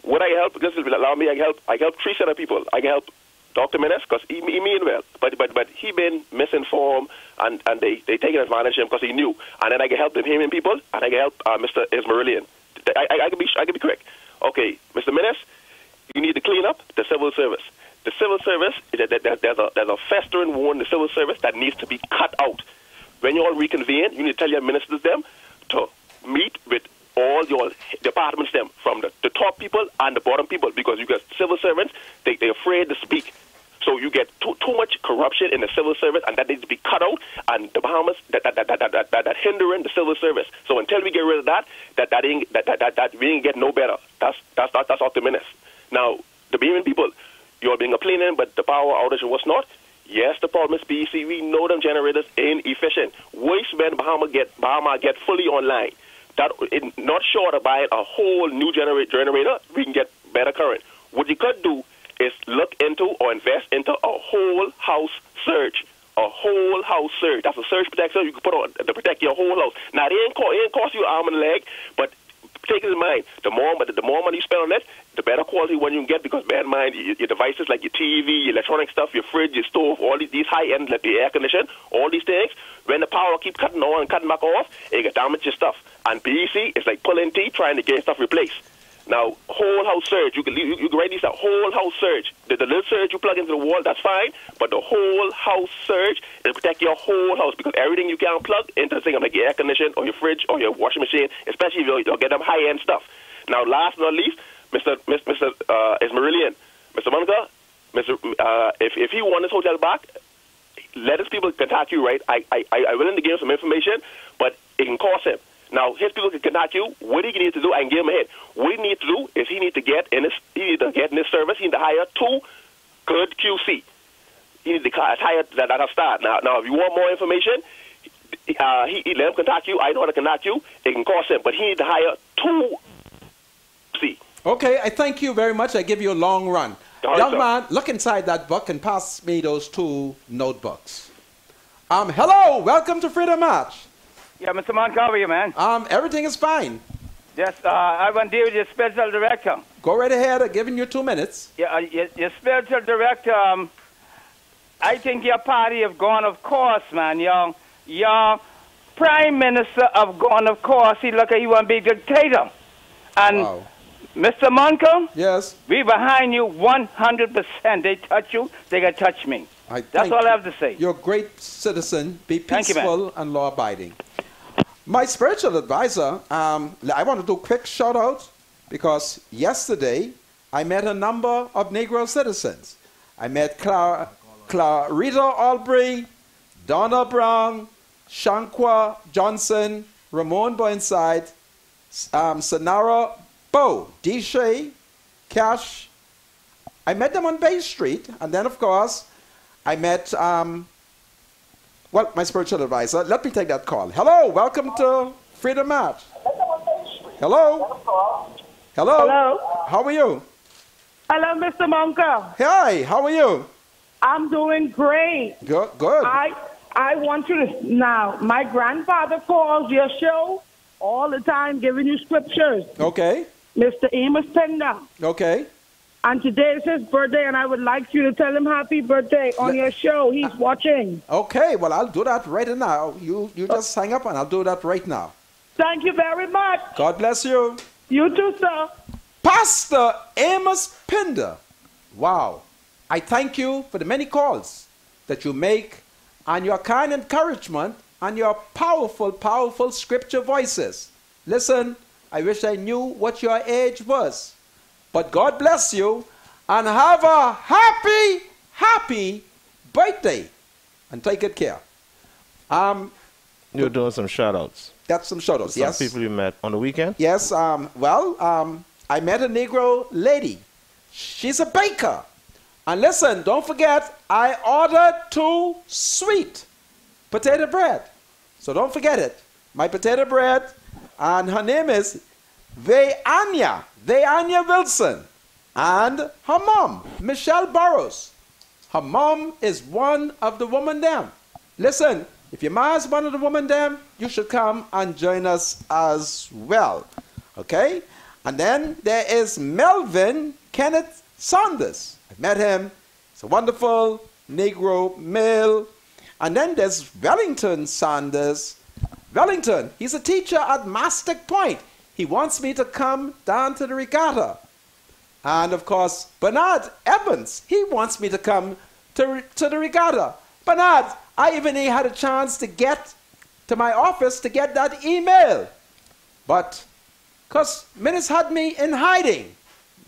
Would I help? Because it will allow me. I can help 3 set of people. I can help Dr. Menes because he mean well, but he been misinformed and they taking advantage of him because he knew. And then I can help him and people, and I can help Mr. Ismailian. I can be correct. Okay, Mr. Menes, you need to clean up the civil service. The civil service, there's a festering wound in the civil service that needs to be cut out. When you all reconvene, you need to tell your ministers them to meet with all your departments them, from the top people and the bottom people, because you get civil servants, they're afraid to speak. So you get too much corruption in the civil service, and that needs to be cut out. And the Bahamas that hindering the civil service. So until we get rid of that we ain't get no better. That's off the minutes. Now the Bahamian people, you're being complaining, but the power outage was not. Yes, the problem is PEC. We know them generators inefficient. Waste when Bahama get fully online. That not short of buying a whole new generator, we can get better current. What you could do is look into or invest into a whole house surge. A whole house surge. That's a surge protector you can put on to protect your whole house. Now, it ain't cost you an arm and a leg, but take it in mind, the more money you spend on it, the better quality one you can get, because bear in mind, your devices like your TV, your electronic stuff, your fridge, your stove, all these high-end, like the air conditioner, all these things, when the power keeps cutting on and cutting back off, it can damage your stuff. And PEC is like pulling teeth trying to get stuff replaced. Now, whole house surge, you can write these out, whole house surge. The little surge you plug into the wall, that's fine, but the whole house surge will protect your whole house, because everything you can plug into the thing, like your air conditioner or your fridge or your washing machine, especially if you'll get them high-end stuff. Now, last but not least, Mr. Ismarillion, Mr. Monica, if he wants his hotel back, let his people contact you, right? I willing to give him some information, but it can cost him. Now, his people can contact you. What he needs to do, I can give him a hit. What he needs to do is he needs to get in this service. He needs to hire 2 good QC. He needs to hire that start. Now, if you want more information, he let him contact you. I know how to contact you. It can cost him, but he needs to hire 2 QC. Okay, I thank you very much. I give you a long run. Right, Young sir. man, look inside that book and pass me those 2 notebooks. Hello, welcome to Freedom March. Yeah, Mr. Monk, how are you, man? Everything is fine. Yes, I want to deal with your spiritual director. Go right ahead. I'm giving you 2 minutes. Yeah, your spiritual director, I think your party have gone off course, man. Your prime minister have gone off course. He look like he want to be dictator. And Wow. Mr. Monk, Yes. we behind you 100%. They touch you, they can touch me. That's all I have to say. You're a great citizen. Be Thank you, man. peaceful and law-abiding. My spiritual advisor, I want to do a quick shout-out, because yesterday I met a number of Negro citizens. I met Clarita Albury, Donna Brown, Shankwa Johnson, Ramon Burnside, Sonara Bow, Deshay, Cash. I met them on Bay Street, and then, of course, I met, my spiritual advisor. Let me take that call. Hello, welcome to Freedom March. Hello? Hello? Hello? How are you? Hello, Mr. Monka. Hi, how are you? I'm doing great. Good, good. I want you to, now, my grandfather calls your show all the time giving you scriptures. Okay, Mr. Amos Penda. okay. And today is his birthday, and I would like you to tell him happy birthday on your show. He's watching. Okay, well, I'll do that right now. You just hang up, and I'll do that right now. Thank you very much. God bless you. You too, sir. Pastor Amos Pender. Wow. I thank you for the many calls that you make, and your kind encouragement, and your powerful, powerful scripture voices. Listen, I wish I knew what your age was. But God bless you, and have a happy, happy birthday. And take good care. You're doing some shout-outs. That's some shout-outs, Some yes. people you met on the weekend? Yes, I met a Negro lady. She's a baker. And listen, don't forget, I ordered 2 sweet potato bread. So don't forget it. My potato bread, and her name is Vayanya Wilson. And her mom, Michelle Burrows. Her mom is one of the women them. Listen, if your ma is one of the women them, you should come and join us as well. Okay? And then there is Melvin Kenneth Saunders. I've met him. He's a wonderful Negro male. And then there's Wellington Saunders. Wellington, he's a teacher at Mastic Point. He wants me to come down to the regatta. And of course, Bernard Evans, he wants me to come to the regatta. Bernard, I even had a chance to get to my office to get that email. But, because Minutes had me in hiding.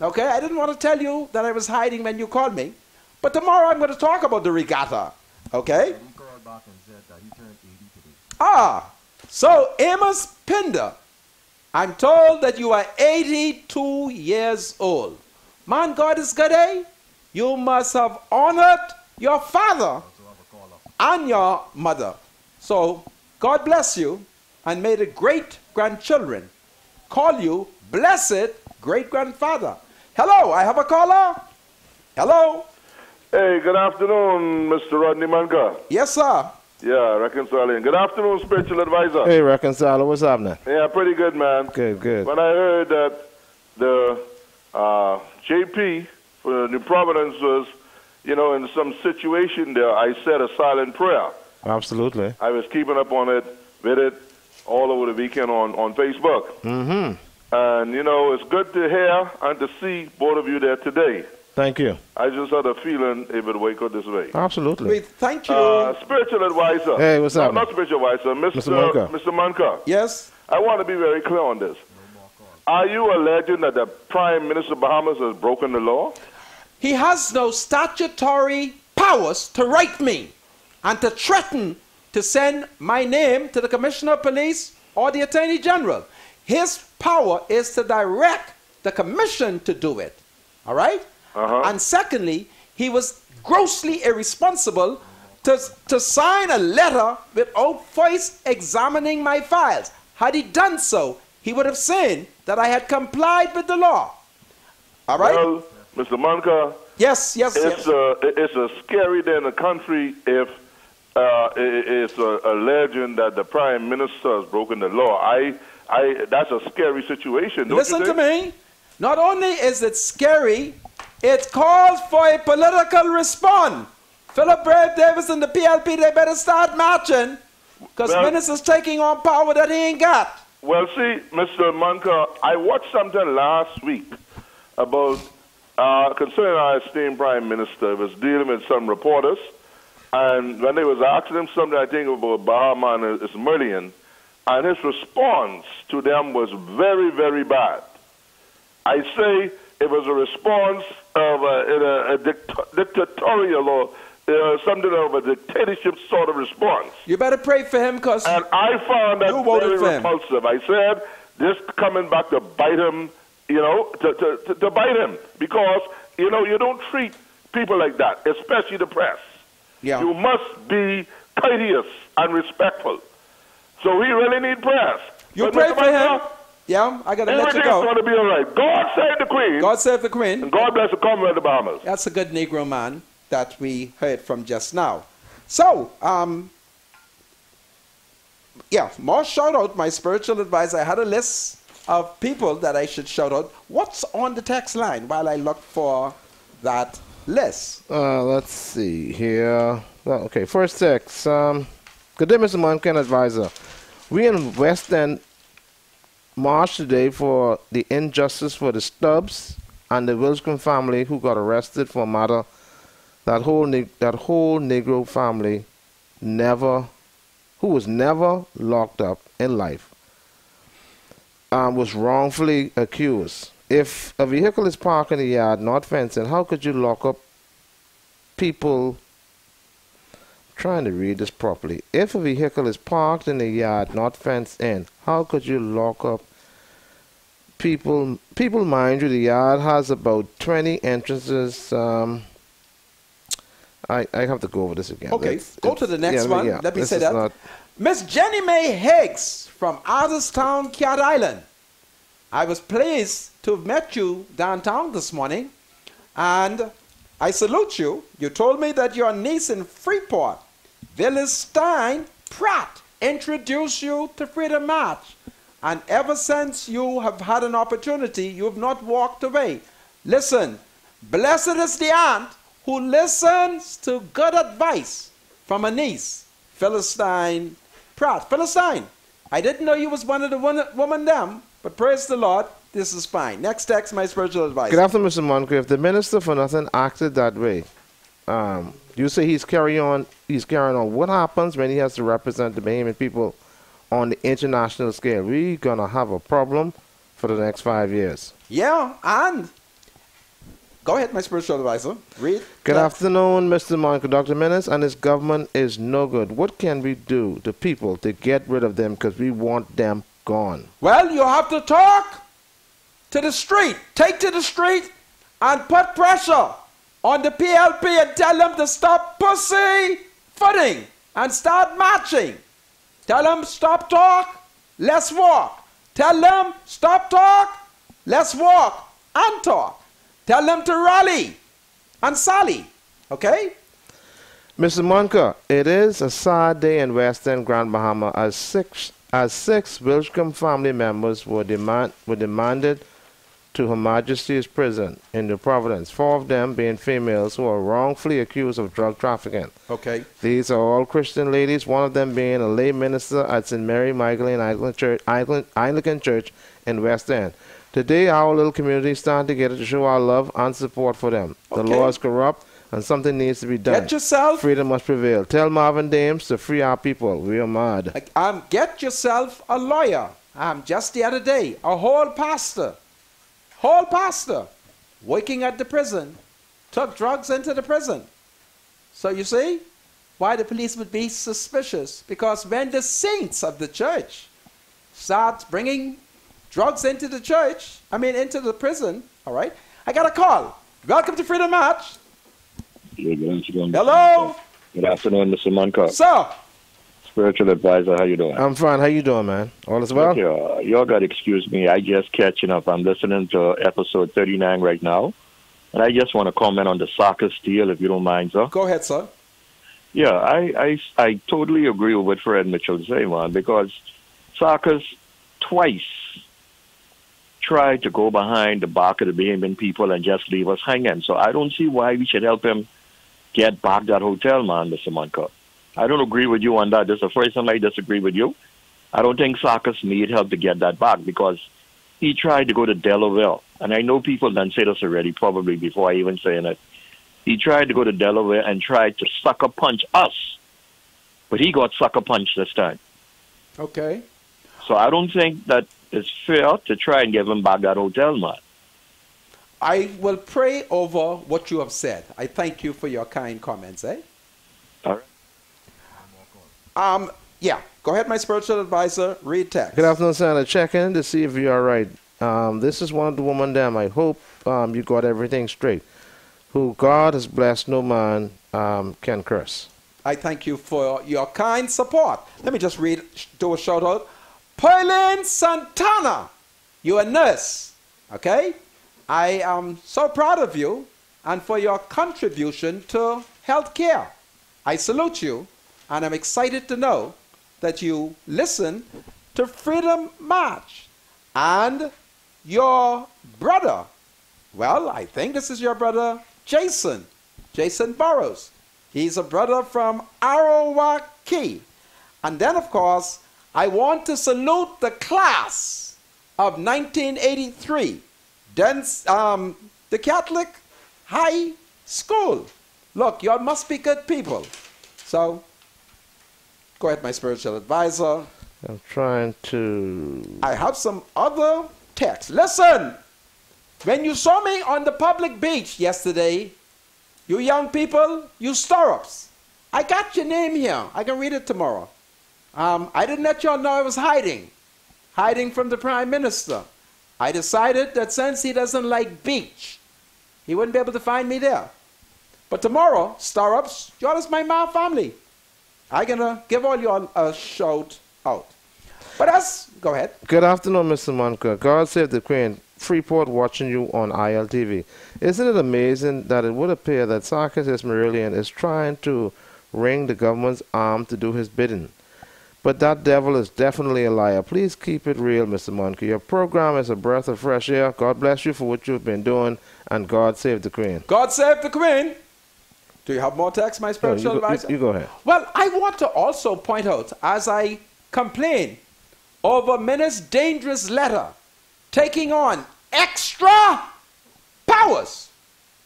Okay, I didn't want to tell you that I was hiding when you called me. But tomorrow I'm going to talk about the regatta. Okay? He called back and said that he turned 80 today. Ah, so Amos Pinder, I'm told that you are 82 years old. Man, God is good, eh? You must have honored your father and your mother. So God bless you, and may the great-grandchildren call you blessed great-grandfather. Hello, I have a caller. Hello. Hey, good afternoon, Mr. Rodney Manka. Yes, sir. Yeah, reconciling. Good afternoon, spiritual advisor. Hey, reconciler, what's happening? Yeah, pretty good, man. Good, good. When I heard that the JP for New Providence was, you know, in some situation there, I said a silent prayer. Absolutely. I was keeping up on it, with it, all over the weekend on Facebook. Mm-hmm. And, you know, it's good to hear and to see both of you there today. Thank you. I just had a feeling it would wake up this way. Absolutely. Thank you. Spiritual advisor. Hey, what's up? Not spiritual advisor, Mr. Manka. Yes? I want to be very clear on this. Are you alleging that the Prime Minister of Bahamas has broken the law? He has no statutory powers to write me and to threaten to send my name to the Commissioner of Police or the Attorney General. His power is to direct the Commission to do it. All right? And secondly, he was grossly irresponsible to sign a letter without first examining my files. Had he done so, he would have seen that I had complied with the law. All right? Well, Mr. Manka, yes. It's a scary day in the country if it's alleging that the Prime Minister has broken the law. That's a scary situation. Don't Listen you to think? me. Not only is it scary, it calls for a political response. Philip Brave Davis and the PLP, they better start marching, because ministers taking on power that he ain't got. Well, see, Mr. Manka, I watched something last week about concerning our esteemed Prime Minister. It was dealing with some reporters, and when they was asking him something, I think about Bahama and his million, and his response to them was very, very bad. I say it was a response of a dictatorial or something of a dictatorship sort of response. You better pray for him, because and I found that very repulsive. I said, this coming back to bite him, you know, to bite him, because, you know, you don't treat people like that, especially the press. Yeah. You must be courteous and respectful. So we really need press. You but pray for him? Yeah, I got to let you go. Everything's going to be all right. God save the Queen. God save the Queen. And God bless the Commonwealth of the Bahamas. That's a good Negro man that we heard from just now. So, yeah, more shout out, my spiritual advisor. I had a list of people that I should shout out. What's on the text line while I look for that list? Let's see here. Okay, first text. Good day, Mr. Monken advisor. We in West End march today for the injustice for the Stubbs and the Wilson family who got arrested for a matter that whole Negro family who was never locked up in life, was wrongfully accused. If a vehicle is parked in the yard, not fenced, how could you lock up people? I'm trying to read this properly. If a vehicle is parked in the yard, not fenced in, how could you lock up people? People, mind you, the yard has about 20 entrances. I have to go over this again. Okay, go to the next one. Yeah, let me say that. Miss Jenny Mae Higgs from Arderstown, Cat Island. I was pleased to have met you downtown this morning, and I salute you. You told me that your niece in Freeport, Phyllis Stein Pratt, introduced you to Freedom March, and ever since you have had an opportunity, you have not walked away. Listen, blessed is the aunt who listens to good advice from a niece, Philistine Pratt. Philistine, I didn't know you was one of the woman them, but praise the Lord, this is fine. Next text, my spiritual advice. Good afternoon, Mr. Moncrief. The minister for nothing acted that way. You say he's carrying on. What happens when he has to represent the Bahamian people on the international scale? We're gonna have a problem for the next 5 years. Yeah, and go ahead, my spiritual advisor. Read. Good afternoon, Mr. Moncrief. Dr. Menace and his government is no good. What can we do to people to get rid of them, because we want them gone? Well, you have to talk to the street. Take to the street and put pressure on the PLP and tell them to stop pussyfooting and start marching. Tell them stop talk, let's walk. Tell them stop talk, let's walk and talk. Tell them to rally and sally. Okay? Mr. Monka, it is a sad day in Western Grand Bahama as six Wilshcombe family members were demanded to Her Majesty's prison in New Providence, 4 of them being females who are wrongfully accused of drug trafficking. Okay. These are all Christian ladies, one of them being a lay minister at St. Mary Magdalene Anglican Church in West End. Today, our little community is starting together to show our love and support for them. The law is corrupt, and something needs to be done. Get yourself... Freedom must prevail. Tell Marvin Dames to free our people. We are mad. Get yourself a lawyer. Just the other day, a whole pastor, working at the prison, took drugs into the prison. So you see why the police would be suspicious, because when the saints of the church start bringing drugs into the church, into the prison, all right? I got a call. Welcome to Freedom March. Hello. Good afternoon, Mr. Monka. Sir. Spiritual advisor, how you doing? I'm fine. How you doing, man? All is well? Okay, y'all got to excuse me. I just catching up. I'm listening to episode 39 right now. And I just want to comment on the soccer deal, if you don't mind, sir. Go ahead, sir. Yeah, I totally agree with what Fred Mitchell say, man, because soccer's twice tried to go behind the back of the Bahamian people and just leave us hanging. So I don't see why we should help him get back that hotel, man, Mr. Monka. I don't agree with you on that. This is the first time I disagree with you. I don't think Sarkis need help to get that back because he tried to go to Delaware. And I know people done say this already, probably before I even saying it. He tried to go to Delaware and tried to sucker punch us. But he got sucker punched this time. Okay. So I don't think that it's fair to try and give him back that hotel, man. I will pray over what you have said. I thank you for your kind comments, eh? All right. Yeah, go ahead, my spiritual advisor. Read text. Good afternoon, Senator. Check in to see if you are right. This is one of the women them. I hope you got everything straight. Who God has blessed, no man can curse. I thank you for your kind support. Let me just do a shout out. Pauline Santana, you're a nurse, okay? I am so proud of you and for your contribution to health care. I salute you, and I'm excited to know that you listen to Freedom March. And your brother, well, I think this is your brother, Jason Burrows. He's a brother from Arawaki. And then, of course, I want to salute the class of 1983, then the Catholic High School. Look, y'all must be good people. So, go ahead, my spiritual advisor. I'm trying to... I have some other texts. Listen, when you saw me on the public beach yesterday, you young people, you stirrups, I got your name here. I can read it tomorrow. I didn't let y'all know I was hiding from the Prime Minister. I decided that since he doesn't like beach, he wouldn't be able to find me there. But tomorrow, stirrups, y'all is my mom family. I'm going to give all y'all a shout out. But go ahead. Good afternoon, Mr. Monka. God save the Queen. Freeport watching you on ILTV. Isn't it amazing that it would appear that Sarkis Ismailian is trying to wring the government's arm to do his bidding? But that devil is definitely a liar. Please keep it real, Mr. Monka. Your program is a breath of fresh air. God bless you for what you've been doing, and God save the Queen. God save the Queen. Do you have more text, my spiritual advisor? You go ahead. Well, I want to also point out, as I complain over Minister Dangerous letter taking on extra powers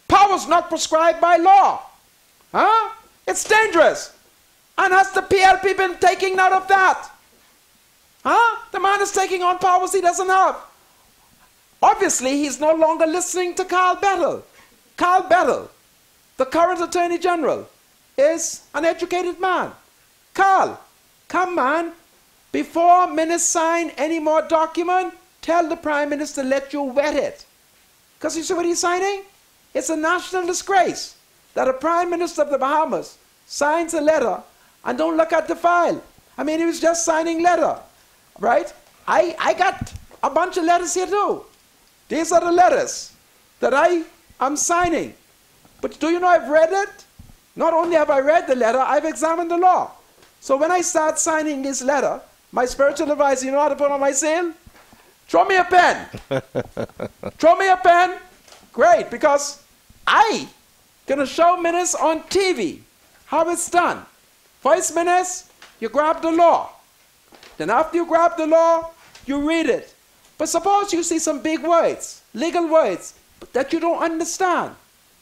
not prescribed by law. Huh? It's dangerous. And has the PLP been taking note of that? Huh? The man is taking on powers he doesn't have. Obviously, he's no longer listening to Carl Bettel. Carl Bettel, the current Attorney General, is an educated man. Carl, come man, before ministers sign any more document, tell the Prime Minister let you wet it. Because you see what he's signing? It's a national disgrace that a prime minister of the Bahamas signs a letter and don't look at the file. I mean, he was just signing letter, right? I got a bunch of letters here too. These are the letters that I am signing. But do you know I've read it? Not only have I read the letter, I've examined the law. So when I start signing this letter, my spiritual advisor, you know how to put on my seal? Throw me a pen. Throw me a pen. Great, because I gonna show ministers on TV how it's done. First, ministers, you grab the law. Then after you grab the law, you read it. But suppose you see some big words, legal words, that you don't understand.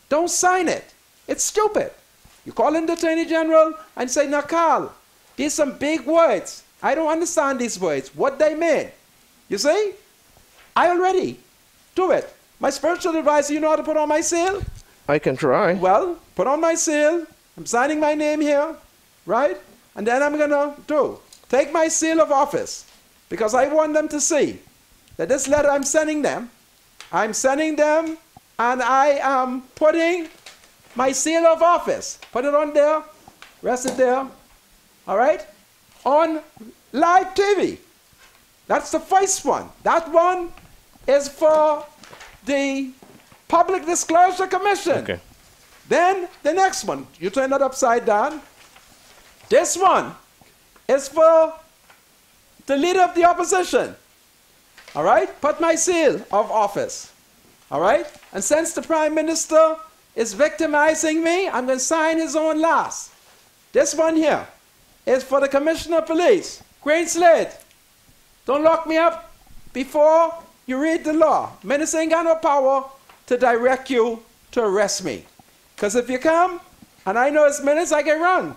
Don't sign it. It's stupid. You call in the Attorney General and say, now Carl, these some big words. I don't understand these words, what they mean. You see? I already do it. My spiritual advisor, you know how to put on my seal? I can try. Well, put on my seal. I'm signing my name here, right? And then I'm going to take my seal of office, because I want them to see that this letter I'm sending them and I am putting my seal of office. Put it on there, rest it there, all right? On live TV. That's the first one. That one is for the Public Disclosure Commission. Okay. Then the next one, you turn it upside down. This one is for the leader of the opposition. All right? Put my seal of office. All right? And since the Prime Minister is victimizing me, I'm going to sign his own last. This one here is for the Commissioner of Police. Green slate. Don't lock me up before you read the law. Minister ain't got no power to direct you to arrest me. Because if you come, and I know it's minutes, I can run.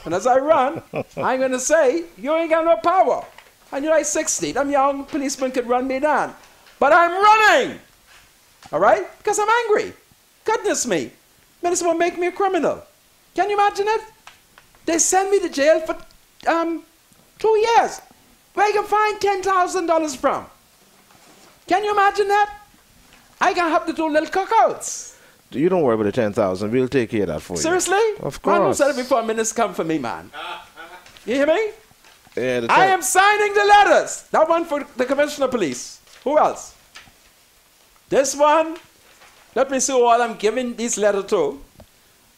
And as I run, I'm going to say, you ain't got no power. And you're like 60. Them young policemen could run me down. But I'm running. All right? Because I'm angry. Goodness me. Minister will make me a criminal. Can you imagine it? They send me to jail for 2 years. Where I can find $10,000 from. Can you imagine that? I can have to do little cookouts. You don't worry about the 10,000. We'll take care of that for you. Seriously? Of Man, don't course. say it before ministers come for me, man. You hear me? Yeah, I am signing the letters. That one for the Commissioner of Police. Who else? This one. Let me see who all I'm giving this letter to.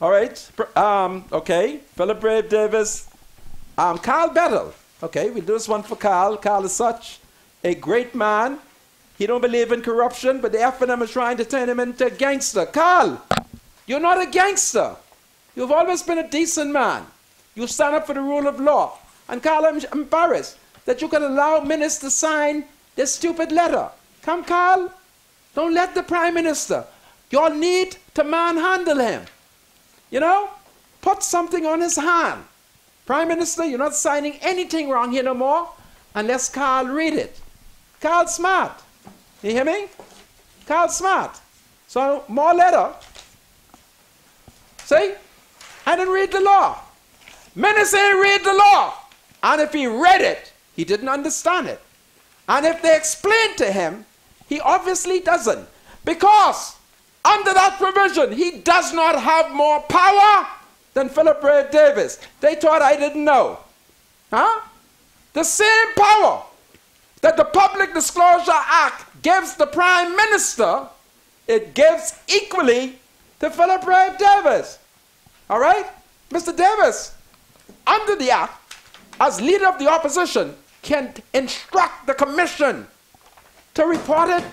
All right. Okay. Philip Brave Davis. Carl Bettel. Okay, we'll do this one for Carl. Carl is such a great man. He don't believe in corruption, but the FNM is trying to turn him into a gangster. Carl, you're not a gangster. You've always been a decent man. You stand up for the rule of law. And Carl, I'm embarrassed that you can allow ministers to sign this stupid letter. Come, Carl. Don't let the Prime Minister. You'll need to manhandle him. You know? Put something on his hand. Prime Minister, you're not signing anything wrong here no more unless Carl read it. Carl's smart. You hear me? Carl's smart. So, more letter. See? I didn't read the law. Minister didn't read the law. And if he read it, he didn't understand it. And if they explained to him, he obviously doesn't. Because under that provision, he does not have more power than Philip Brave Davis. They thought I didn't know. Huh? The same power that the Public Disclosure Act gives the Prime Minister, it gives equally to Philip Brave Davis. All right? Mr. Davis, under the Act, as leader of the opposition, can instruct the commission to report it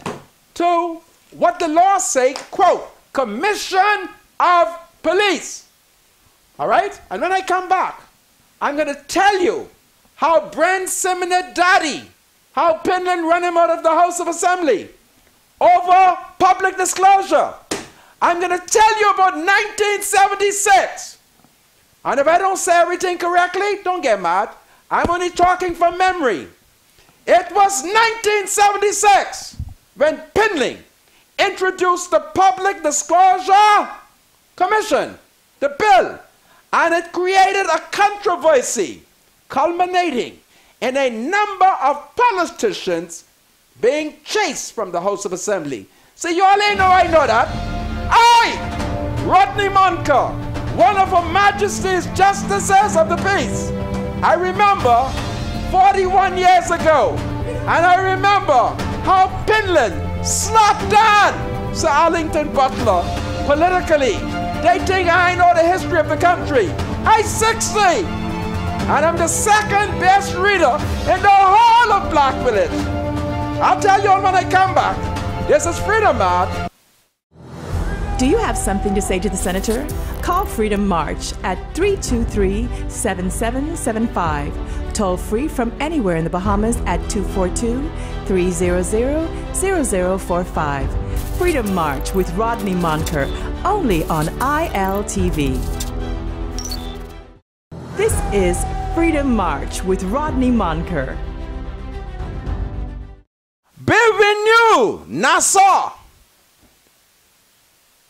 to what the law say, quote, Commission of Police. All right? And when I come back, I'm going to tell you how Brent Simonet Daddy, how Pinland ran him out of the House of Assembly over public disclosure. I'm going to tell you about 1976. And if I don't say everything correctly, don't get mad. I'm only talking from memory. It was 1976 when Pinling introduced the Public Disclosure Commission, the bill, and it created a controversy culminating in a number of politicians being chased from the House of Assembly. See, you all ain't know I know that. Rodney Munker, one of Her Majesty's Justices of the Peace. I remember 41 years ago, and I remember how Pinland slapped down Sir Arlington Butler politically. They think I know the history of the country. I'm 60, and I'm the second best reader in the whole of Black Village. I'll tell you all when I come back. This is Freedom March. Do you have something to say to the senator? Call Freedom March at 323-7775. Toll free from anywhere in the Bahamas at 242-300-0045. Freedom March with Rodney Monker, only on ILTV. This is Freedom March with Rodney Monker. Bienvenue, Nassau.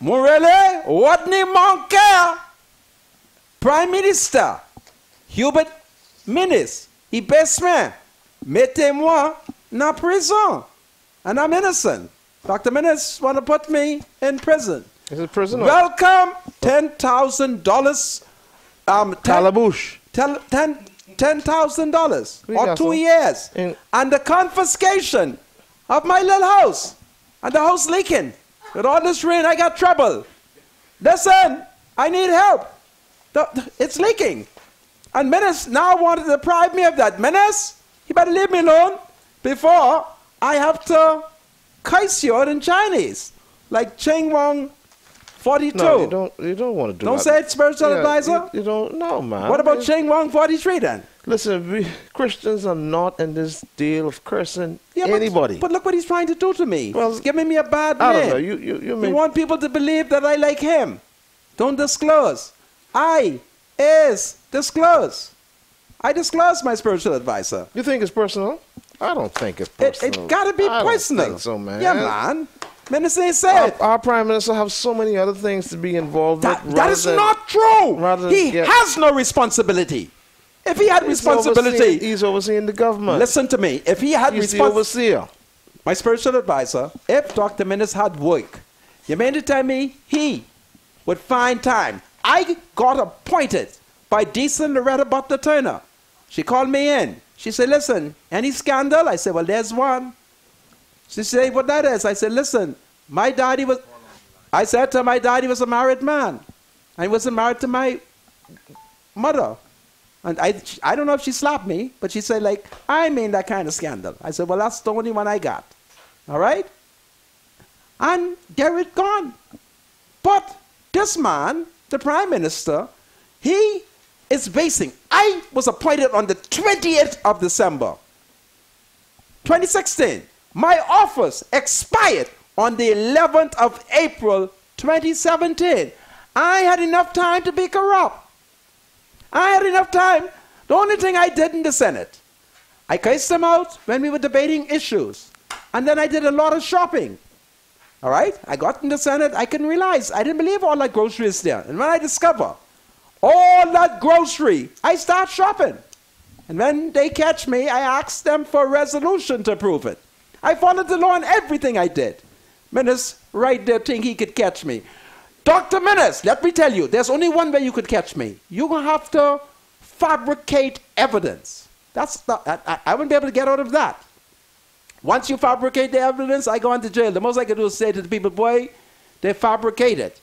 Morele, Rodney Monker, Prime Minister, Hubert Minnis, he best man, mettez-moi na prison. And I'm innocent. Dr. Minnis want to put me in prison. Is it prison? Welcome, $10,000. Calabush. $10,000 or 2 years. And the confiscation of my little house. And the house leaking. With all this rain, I got trouble. Listen, I need help. It's leaking. And Menace now wanted to deprive me of that. Menace, you better leave me alone before I have to curse you out in Chinese. Like Cheng Wong 42. No, you don't want to do that. Don't say it, spiritual advisor? You don't know, man. What about Cheng Wong 43 then? Listen, we Christians are not in this deal of cursing anybody. But look what he's trying to do to me. Well, he's giving me a bad name. I don't know. You want people to believe that I like him. Don't disclose. I disclose. I disclose my spiritual advisor. You think it's personal? I don't think it's personal. It gotta be personal. I don't think so, man. Yeah, man. Minister said our Prime Minister have so many other things to be involved with. That is not true. He has no responsibility. If he had responsibility, he's overseeing the government. Listen to me. If he had responsibility, overseer. My spiritual advisor, if Dr. Minnis had work, you mean to tell me he would find time? I got appointed by decent Loretta Butler Turner. She called me in. She said, listen, any scandal? I said, well, there's one. She said, what that is? I said, listen, my daddy was a married man. And he wasn't married to my mother. And I don't know if she slapped me, but she said, like, I mean that kind of scandal. I said, well, that's the only one I got. All right? And there it gone. But this man, the Prime Minister, he is basing. I was appointed on the 20th of December, 2016. My office expired on the 11th of April, 2017. I had enough time to be corrupt. I had enough time. The only thing I did in the Senate, I cursed them out when we were debating issues. And then I did a lot of shopping. All right? I got in the Senate. I couldn't realize. I didn't believe all that grocery is there. And when I discover all that grocery, I start shopping. And when they catch me, I ask them for a resolution to prove it. I followed the law in everything I did. Minnis right there think he could catch me. Dr. Minnis, let me tell you, there's only one way you could catch me. You're going to have to fabricate evidence. I wouldn't be able to get out of that. Once you fabricate the evidence, I go into jail. The most I can do is say to the people, boy, they fabricated.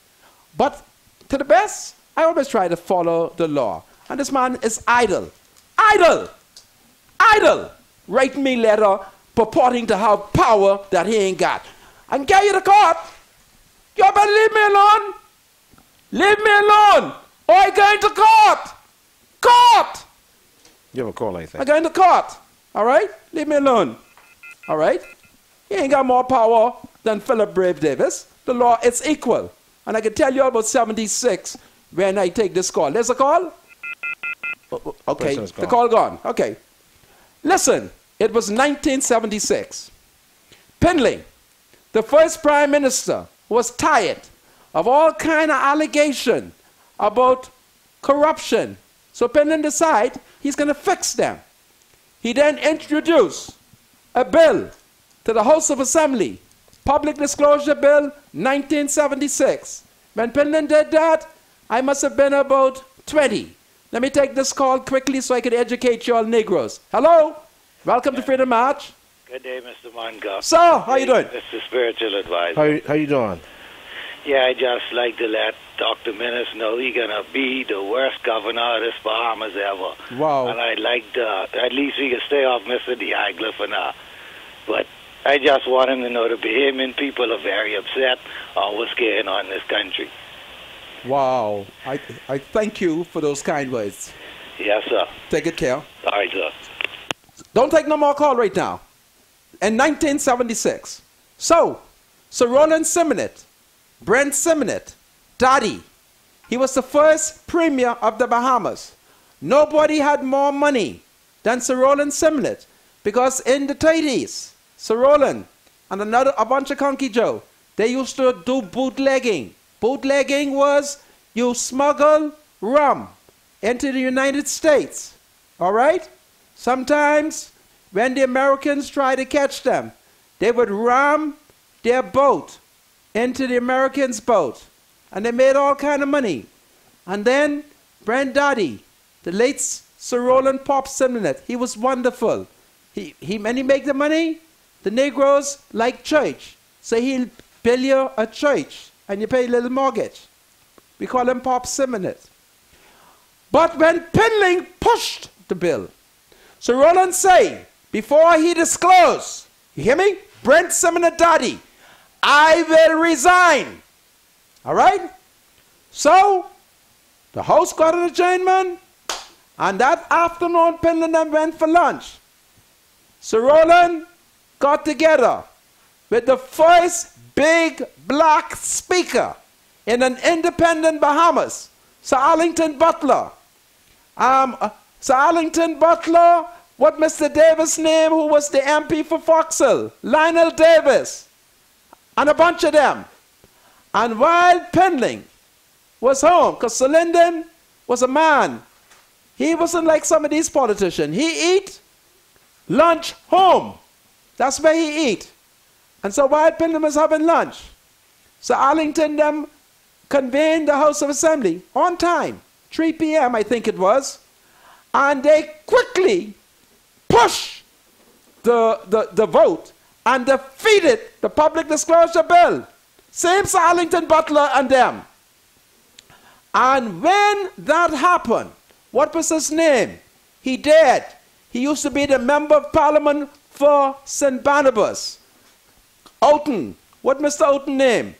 But to the best, I always try to follow the law. And this man is idle. Idle! Idle! Writing me letter purporting to have power that he ain't got. I can get you to court. You better leave me alone. Leave me alone. Or I'm going to court. Court! You have a call, I think. I'm going to court. All right? Leave me alone. All right? He ain't got more power than Philip Brave Davis. The law is equal. And I can tell you about 76 when I take this call. There's a call? Okay, the call gone. Okay. Listen, it was 1976. Pinley, the first Prime Minister, was tired of all kind of allegation about corruption. So Pinley decided he's going to fix them. He then introduced a bill to the House of Assembly, Public Disclosure Bill 1976, When Penland did that, I must have been about 20. Let me take this call quickly so I can educate you all Negroes. Hello? Welcome to Freedom March. Good day, Mr. Mongo. So, how you doing? Mr. Spiritual Advisor. How you doing? Yeah, I just like to let Dr. Menace know he's going to be the worst governor of this Bahamas ever. Wow. And I'd like to, at least we can stay off Mr. Diagler for now. But I just want him to know the Bahamian people are very upset on what's going on in this country. Wow. I thank you for those kind words. Yes, sir. Take good care. All right, sir. Don't take no more call right now. In 1976. So, Sir Roland Simonet, Brent Simonet, Daddy, he was the first premier of the Bahamas. Nobody had more money than Sir Roland Simonet, because in the 30s, Sir Roland and a bunch of Conky Joe, they used to do bootlegging. Bootlegging was you smuggle rum into the United States, all right? Sometimes when the Americans try to catch them, they would ram their boat into the Americans' boat, and they made all kind of money. And then Brent Daddy, the late Sir Roland Pop Simonet, he was wonderful. When he make the money, the Negroes like church, so he'll build you a church, and you pay a little mortgage. We call him Pop Simonet. But when Pinling pushed the bill, Sir Roland say, before he disclosed, you hear me? Brent Simonet Daddy, I will resign. All right? So, the House got an adjournment, and that afternoon, Pinland went for lunch. Sir Roland got together with the first big black speaker in an independent Bahamas, Sir Arlington Butler. Sir Arlington Butler, what Mr. Davis' name, who was the MP for Foxhill, Lionel Davis, and a bunch of them. And while Penling was home, because Sir Lyndon was a man, he wasn't like some of these politicians. He eat lunch home. That's where he eat. And so while Penling was having lunch, Sir Arlington them convened the House of Assembly on time, 3 p.m. I think it was, and they quickly pushed the vote and defeated the public disclosure bill. Same Sir Arlington Butler and them. And when that happened, what was his name? He dead. He used to be the member of parliament for St. Barnabas. Oughton. What Mr. Oughton name?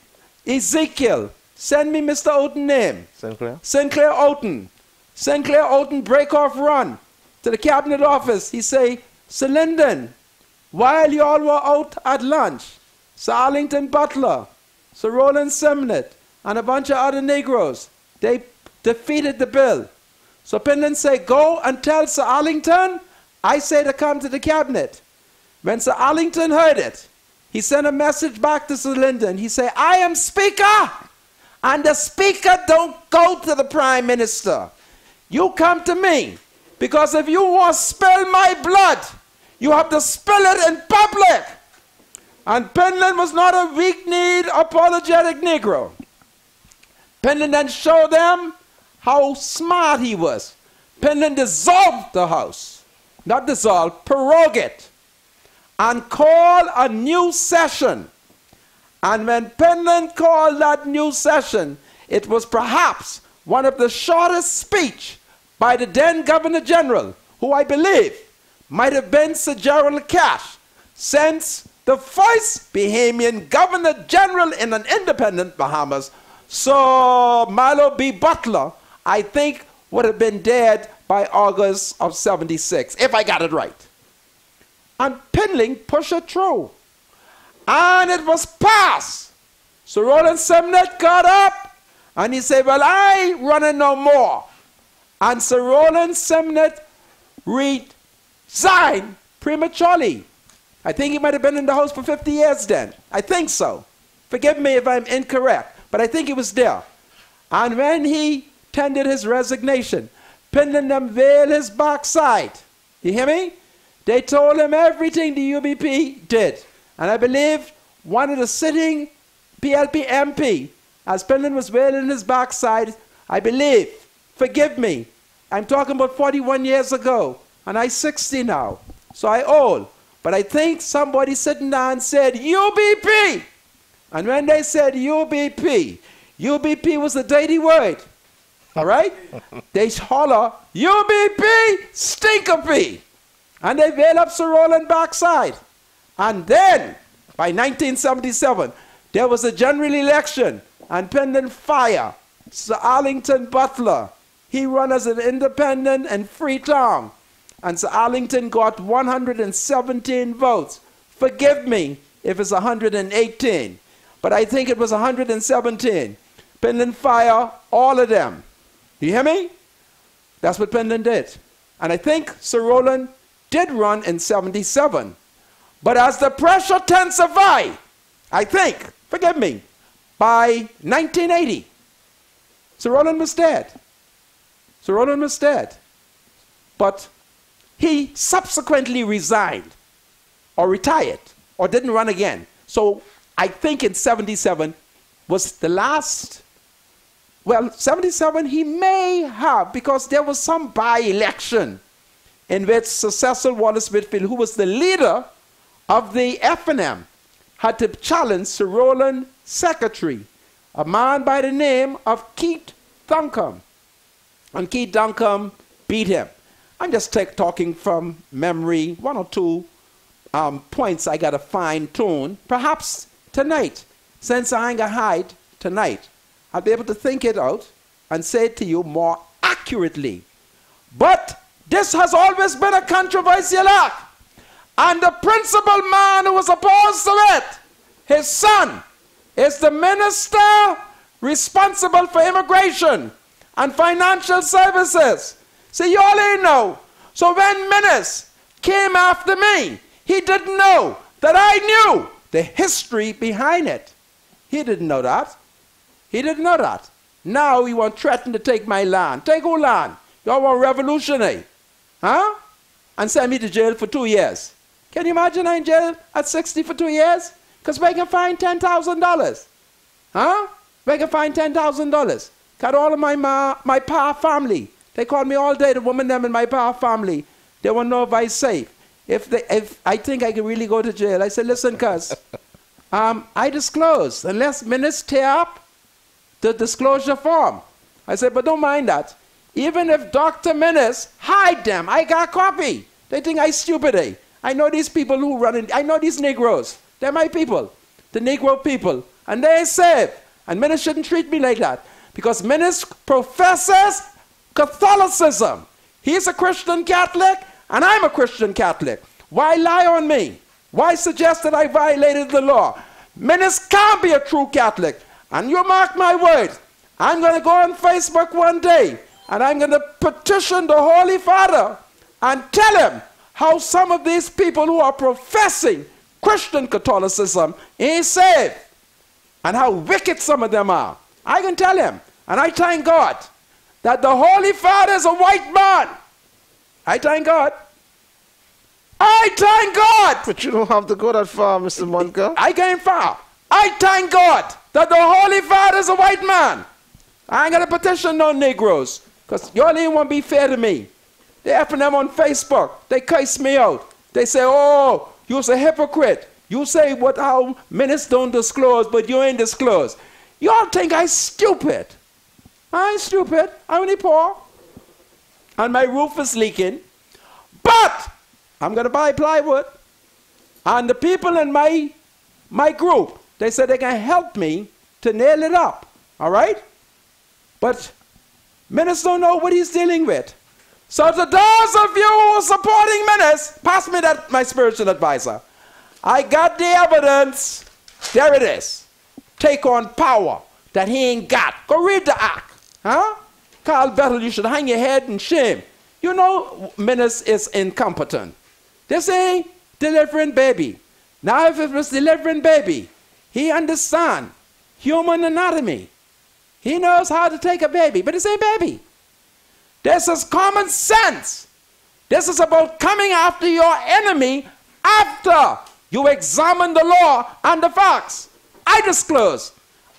Ezekiel. Send me Mr. Oughton name. Sinclair? Sinclair Oughton. Sinclair Oughton break off run to the cabinet office. He say, Sir Lyndon, while you all were out at lunch, Sir Arlington Butler, Sir Roland Simonet, and a bunch of other Negroes, they defeated the bill. So Penland say, go and tell Sir Arlington, I say to come to the cabinet. When Sir Arlington heard it, he sent a message back to Sir Lyndon. He said, I am Speaker, and the Speaker don't go to the Prime Minister. You come to me, because if you want to spill my blood, you have to spill it in public. And Penland was not a weak-kneed, apologetic Negro. Penland then showed them how smart he was. Penland dissolved the House, not dissolved, prorogue it, and call a new session. And when Penland called that new session, it was perhaps one of the shortest speech by the then Governor General, who I believe might have been Sir Gerald Cash, since the first Bahamian Governor General in an independent Bahamas, Sir Milo B. Butler, I think would have been dead by August of 76, if I got it right. And Penling pushed it through. And it was passed. So Roland Simonet got up and he said, well, I ain't running no more. And Sir Roland Simonet resigned prematurely. I think he might have been in the House for 50 years then. I think so. Forgive me if I'm incorrect, but I think he was there. And when he tendered his resignation, Penland them veiled his backside. You hear me? They told him everything the UBP did. And I believe one of the sitting PLP MP, as Pendleton was wailing his backside, I believe, forgive me, I'm talking about 41 years ago, and I'm 60 now, so I old. But I think somebody sitting down and said, UBP. And when they said UBP, UBP was a dirty word. All right? They holler, UBP, stinker P. And they veil up Sir Rowland backside. And then, by 1977, there was a general election, and Pendleton fire Sir Arlington Butler. He ran as an independent in Freetown. And Sir Arlington got 117 votes. Forgive me if it's 118, but I think it was 117. Pendleton fire all of them. You hear me? That's what Pendleton did. And I think Sir Rowland did run in 77. But as the pressure intensified, I think, forgive me, by 1980, Sir Rowland was dead. Sir Rowland was dead. But he subsequently resigned or retired or didn't run again. So I think in 77 was the last. Well, 77 he may have, because there was some by-election in which Sir Cecil Wallace Whitfield, who was the leader of the F&M, had to challenge Sir Rowland's secretary, a man by the name of Keith Duncombe. And Keith Duncombe beat him. I'm just talking from memory, one or two points I got to fine-tune. Perhaps tonight, since I ain't got hide tonight, I'll be able to think it out and say it to you more accurately. But this has always been a controversial act. And the principal man who was opposed to it, his son, is the minister responsible for immigration and financial services. See, you all ain't know. So when Menace came after me, he didn't know that I knew the history behind it. He didn't know that. He didn't know that. Now he want to threaten to take my land. Take who land? Y'all want revolutionary. Huh? And send me to jail for 2 years. Can you imagine I'm in jail at 60 for 2 years? Because we can find $10,000. Huh? We can find $10,000. Got all of my pa family. They called me all day, the woman them in my pa family. They want to know if I'm safe. If I think I can really go to jail. I said, listen, cuz, I disclose. Unless minutes tear up the disclosure form. I said, but don't mind that. Even if Dr. Menace hide them, I got a copy. They think I stupid, eh? I know these people who run in, I know these Negroes. They're my people, the Negro people. And they ain't safe. And Menace shouldn't treat me like that. Because Menace professes Catholicism. He's a Christian Catholic, and I'm a Christian Catholic. Why lie on me? Why suggest that I violated the law? Menace can't be a true Catholic. And you mark my words, I'm going to go on Facebook one day, and I'm going to petition the Holy Father and tell him how some of these people who are professing Christian Catholicism ain't saved, and how wicked some of them are. I can tell him, and I thank God that the Holy Father is a white man. I thank God. I thank God. But you don't have to go that far, Mr. Monka. I came far. I thank God that the Holy Father is a white man. I ain't going to petition no Negroes, because y'all ain't want to be fair to me. They effing them on Facebook. They curse me out. They say, oh, you're a hypocrite. You say how ministers don't disclose, but you ain't disclose. Y'all think I'm stupid. I ain't stupid. I'm only poor. And my roof is leaking. But I'm going to buy plywood. And the people in my group, they said they can help me to nail it up. All right? But Menace don't know what he's dealing with. So to those of you who are supporting Menace, pass me that, my spiritual advisor. I got the evidence. There it is. Take on power that he ain't got. Go read the act. Huh? Carl Bettel, you should hang your head in shame. You know Menace is incompetent. This ain't delivering baby. Now if it was delivering baby, he understands human anatomy. He knows how to take a baby, but it's a baby. This is common sense. This is about coming after your enemy after you examine the law and the facts. I disclose.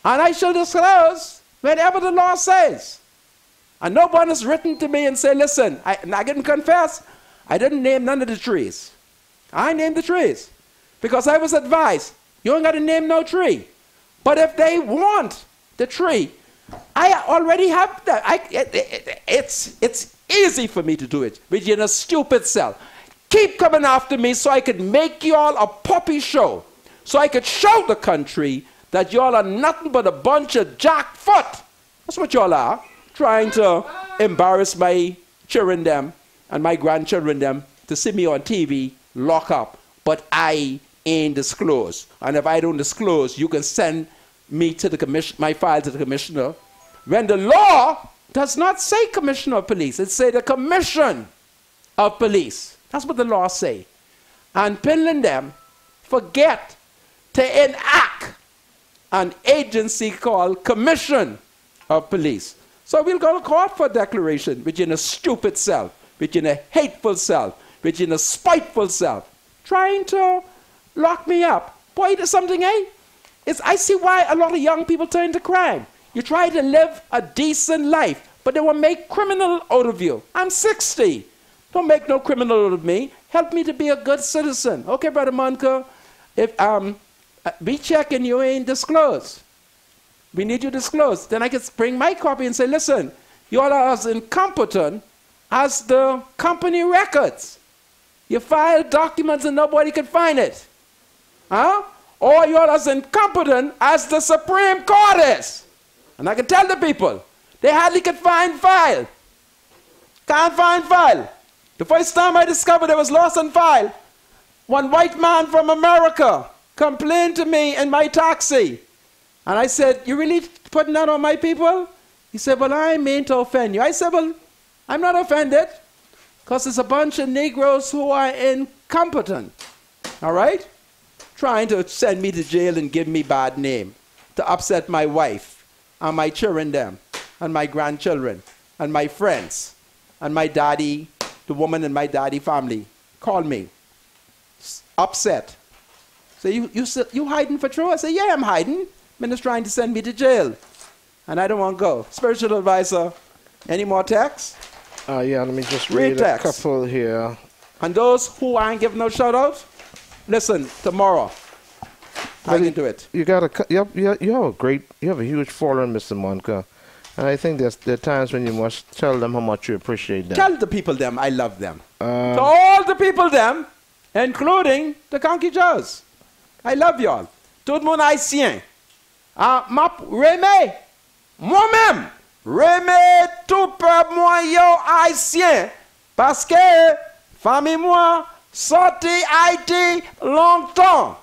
And I shall disclose whenever the law says. And no one has written to me and said, listen, I didn't confess. I didn't name none of the trees. I named the trees. Because I was advised, you ain't got to name no tree. But if they want the tree, I already have that. It's easy for me to do it, but you're in a stupid cell. Keep coming after me so I could make y'all a puppy show. So I could show the country that y'all are nothing but a bunch of jackfoot. That's what y'all are. Trying to embarrass my children them and my grandchildren them to see me on TV, lock up. But I ain't disclosed. And if I don't disclose, you can send me to the commission, my file to the commissioner. When the law does not say commissioner of police, it say the commission of police. That's what the law say. And Pinland them forget to enact an agency called commission of police. So we'll go to court for a declaration, which in a stupid self, which in a hateful self, which in a spiteful self, trying to lock me up. Boy, there's something, eh? I see why a lot of young people turn to crime. You try to live a decent life, but they will make criminal out of you. I'm 60. Don't make no criminal out of me. Help me to be a good citizen. Okay, Brother Monka, if we check and you ain't disclosed. We need you disclosed. Then I can bring my copy and say, listen, you all are as incompetent as the company records. You file documents and nobody can find it. Huh? Or you're as incompetent as the Supreme Court is. And I can tell the people, they hardly could find file. Can't find file. The first time I discovered there was lost on file, one white man from America complained to me in my taxi. And I said, you really putting that on my people? He said, well, I mean to offend you. I said, well, I'm not offended, because it's a bunch of Negroes who are incompetent. All right? Trying to send me to jail and give me bad name, to upset my wife and my children them, and my grandchildren, and my friends, and my daddy, the woman in my daddy family. Call me. Upset. So you hiding for true? I say, yeah, I'm hiding. Minister trying to send me to jail. And I don't want to go. Spiritual advisor, any more texts? Yeah, let me just read a couple here. And those who aren't giving no shout out, listen, tomorrow. Hang into it. You have a huge following, Mr. Monka. And I think there are times when you must tell them how much you appreciate them. Tell the people them I love them. To all the people them, including the Conky Joes. I love y'all. Tout le monde haïtien. Remé, moi-même, remé tout peuple moyen haïtien. Parce que, famille moi, sorti Haïti longtemps.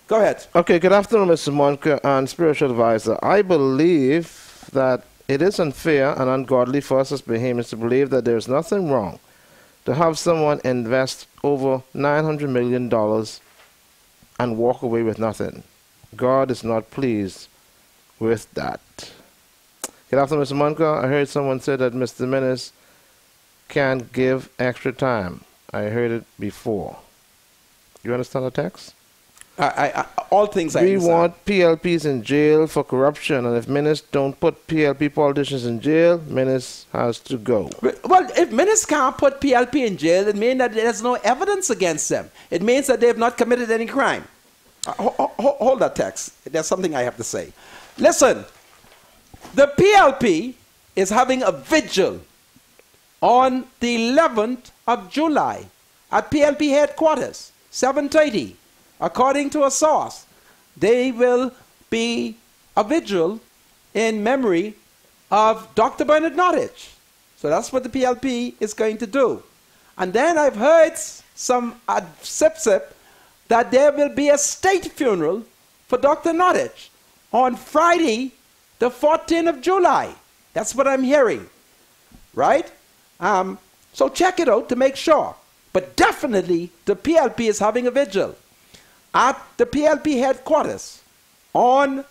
Go ahead. Okay, good afternoon, Mr. Monka and Spiritual Advisor. I believe that it is unfair and ungodly for us as Bahamians to believe that there's nothing wrong to have someone invest over $900 million and walk away with nothing. God is not pleased with that. Good afternoon, Mr. Monka. I heard someone say that Mr. Menace can't give extra time. I heard it before. You understand the text? All things I We understand. want PLPs in jail for corruption, and if Menace don't put PLP politicians in jail, Menace has to go. Well, if Menace can't put PLP in jail, it means that there's no evidence against them. It means that they have not committed any crime. Hold that text. There's something I have to say. Listen, the PLP is having a vigil on the 11th of July at PLP headquarters, 7:30. According to a source, they will be a vigil in memory of Dr. Bernard Nottage. So that's what the PLP is going to do. And then I've heard some sip that there will be a state funeral for Dr. Nottage on Friday, the 14th of July. That's what I'm hearing, right? So check it out to make sure. But definitely, the PLP is having a vigil at the PLP headquarters on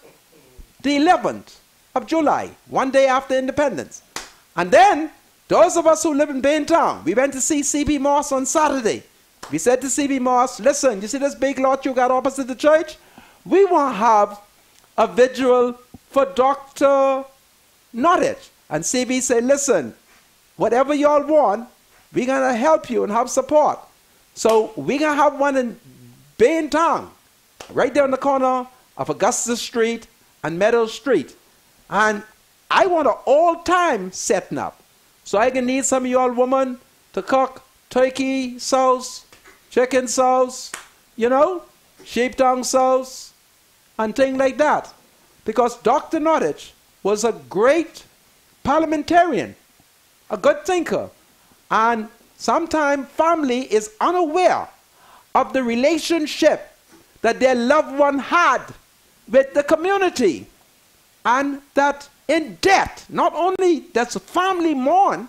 the 11th of July, one day after independence. And then, those of us who live in Baintown, we went to see C.B. Moss on Saturday. We said to C.B. Moss, listen, you see this big lot you got opposite the church? We want to have a vigil for Dr. Nottage. And CB said, listen, whatever y'all want, we're going to help you and have support. So we're going to have one in Baintown, right there on the corner of Augusta Street and Meadow Street. And I want an all-time setting up. So I can need some of y'all women to cook turkey sauce, chicken sauce, you know, sheep tongue sauce, and things like that. Because Dr. Nottage was a great parliamentarian, a good thinker. And sometimes family is unaware of the relationship that their loved one had with the community. And that in death, not only does the family mourn,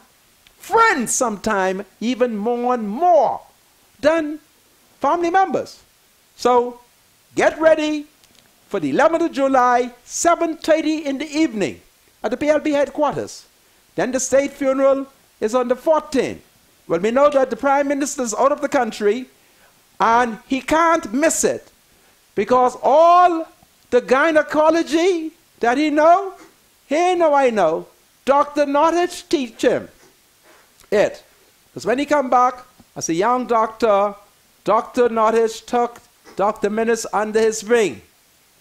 friends sometimes even mourn more than family members. So get ready for the 11th of July, 7:30 in the evening at the PLP headquarters. Then the state funeral is on the 14th. Well, we know that the Prime Minister is out of the country and he can't miss it because all the gynecology that he know I know, Dr. Nottage teach him it. Because when he come back as a young doctor, Dr. Nottage took Dr. Minnis under his wing,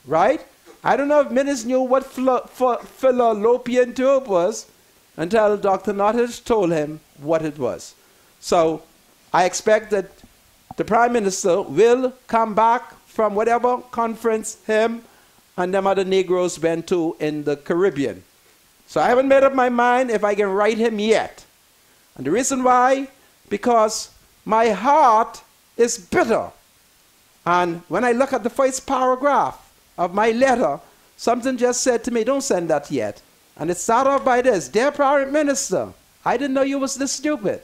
right? I don't know if Minnis knew what fallopian tube was until Dr. Nottage told him what it was. So I expect that the Prime Minister will come back from whatever conference him and them other Negroes went to in the Caribbean. So I haven't made up my mind if I can write him yet. And the reason why, because my heart is bitter. And when I look at the first paragraph of my letter, something just said to me, don't send that yet. And it started off by this: Dear Prime Minister, I didn't know you was this stupid.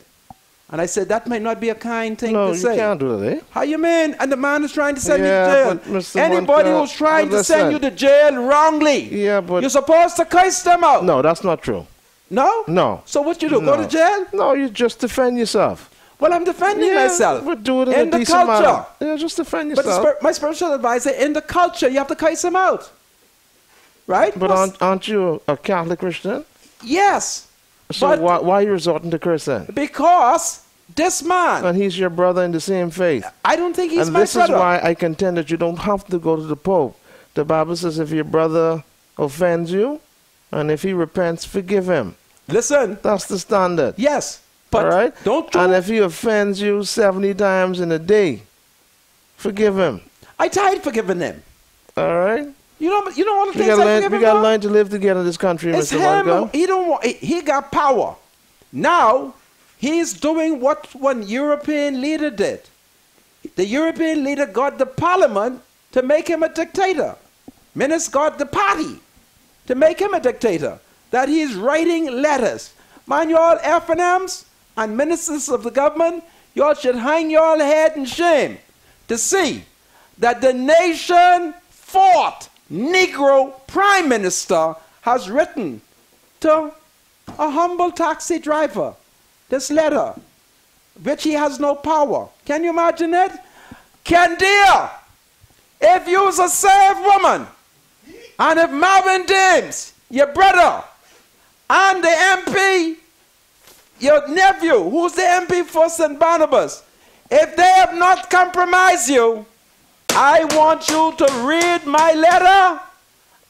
And I said, that might not be a kind thing to say. No, you can't do that, eh? How you mean? And the man is trying to send me to jail. Anybody who's trying to send you to jail wrongly, you're supposed to curse them out. No, that's not true. No? No. So what you do, go to jail? No, you just defend yourself. Well, I'm defending myself. But do it in a the decent culture. manner. Yeah, just defend yourself. But my spiritual advisor, in the culture, you have to curse them out. Right? But aren't you a Catholic Christian? Yes. So why are you resorting to curse then? Because this man... And he's your brother in the same faith. I don't think he's my brother. And this is why I contend that you don't have to go to the Pope. The Bible says if your brother offends you, and if he repents, forgive him. Listen. That's the standard. Yes. But all right? Don't you... And if he offends you 70 times in a day, forgive him. I tried forgiving him. All right? You know all the things I forgive him. We got to learn to live together in this country, it's Mr. him. Mongo. He got power. Now, he's doing what one European leader did. The European leader got the parliament to make him a dictator. Minnis got the party to make him a dictator. That he's writing letters. Man, y'all F&Ms and ministers of the government, y'all should hang y'all head in shame to see that the nation fought Negro Prime Minister has written to a humble taxi driver this letter, which he has no power. Can you imagine it? Candia, if you was a saved woman, and if Marvin Dames, your brother, and the MP, your nephew, who's the MP for St. Barnabas, if they have not compromised you, I want you to read my letter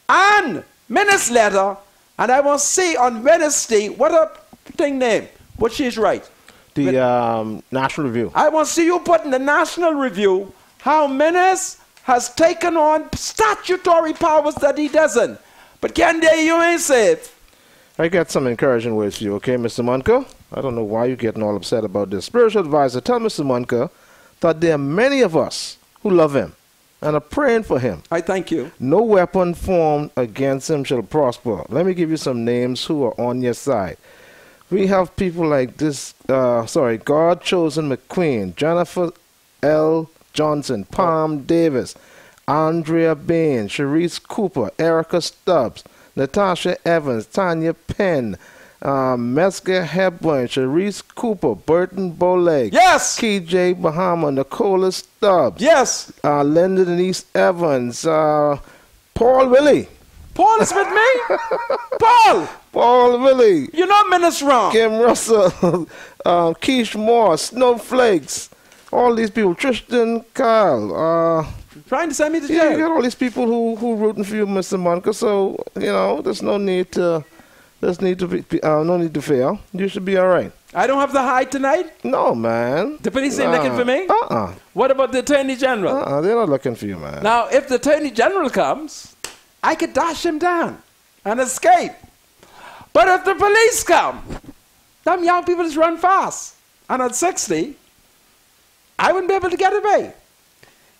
and Minnie's letter, and I will see on Wednesday what a thing name, what she's right. The National Review. I want to see you put in the National Review how Minnie's has taken on statutory powers that he doesn't. But Candy, you ain't safe. I got some encouraging words for you, okay, Mr. Munker? I don't know why you're getting all upset about this. Spiritual advisor, tell Mr. Munker that there are many of us who love him and are praying for him. I thank you. No weapon formed against him shall prosper. Let me give you some names who are on your side. We have people like this, God Chosen McQueen, Jennifer L. Johnson, Palm Davis, Andrea Bain, Sharice Cooper, Erica Stubbs, Natasha Evans, Tanya Penn, Metzger Hepburn, Sharice Cooper, Burton Bowleg, yes, KJ Bahama, Nicola Stubbs, yes, Linda Denise Evans, Paul Willie. Paul is with me? Paul! Paul Willie. You're not Minister wrong. Kim Russell, Keish Moore, Snowflakes, all these people, Tristan Kyle. Trying to send me to Yeah, jail. you got all these people who rooting for you, Mr. Monica. So there's no need to no need to fear. You should be all right. I don't have to hide tonight? No, man. The police ain't looking for me? What about the Attorney General? They're not looking for you, man. Now, if the Attorney General comes, I could dash him down and escape. But if the police come, them young people just run fast. And at 60, I wouldn't be able to get away.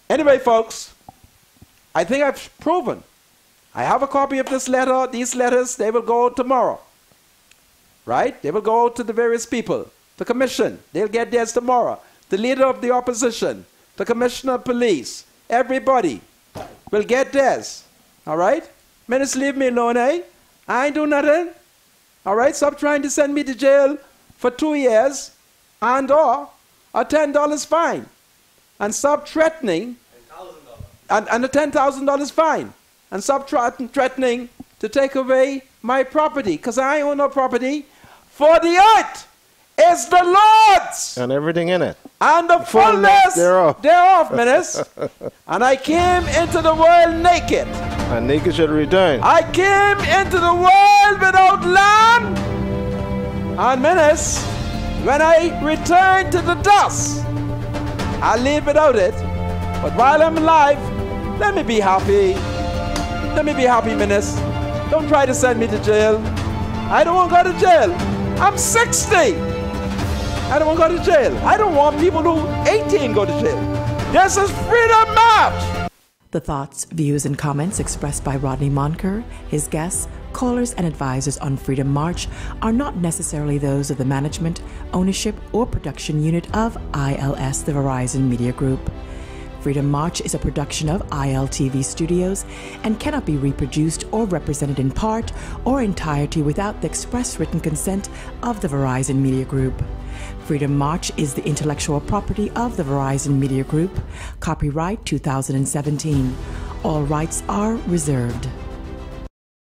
Anyway, folks, I think I've proven. I have a copy of this letter. These letters, they will go tomorrow. Right? They will go to the various people. The commission, they'll get theirs tomorrow. The leader of the opposition, the commissioner of police, everybody will get theirs. All right? Minister, leave me alone, eh? I ain't do nothing. All right? Stop trying to send me to jail for 2 years and/or a $10 fine. And stop threatening. And a $10,000 fine. And stop threatening to take away my property, because I own no property. For the earth is the Lord's. And everything in it. And the fullness thereof, Minister. And I came into the world naked. And naked shall return. I came into the world without land. And Minister, when I return to the dust, I live without it. But while I'm alive, let me be happy. Let me be happy, Minister. Don't try to send me to jail. I don't want to go to jail. I'm 60. I don't want to go to jail. I don't want people who 18 go to jail. This is Freedom March. The thoughts, views, and comments expressed by Rodney Monker, his guests, callers, and advisors on Freedom March are not necessarily those of the management, ownership, or production unit of ILS, the Verizon Media Group. Freedom March is a production of ILTV Studios and cannot be reproduced or represented in part or entirety without the express written consent of the Verizon Media Group. Freedom March is the intellectual property of the Verizon Media Group. Copyright 2017. All rights are reserved.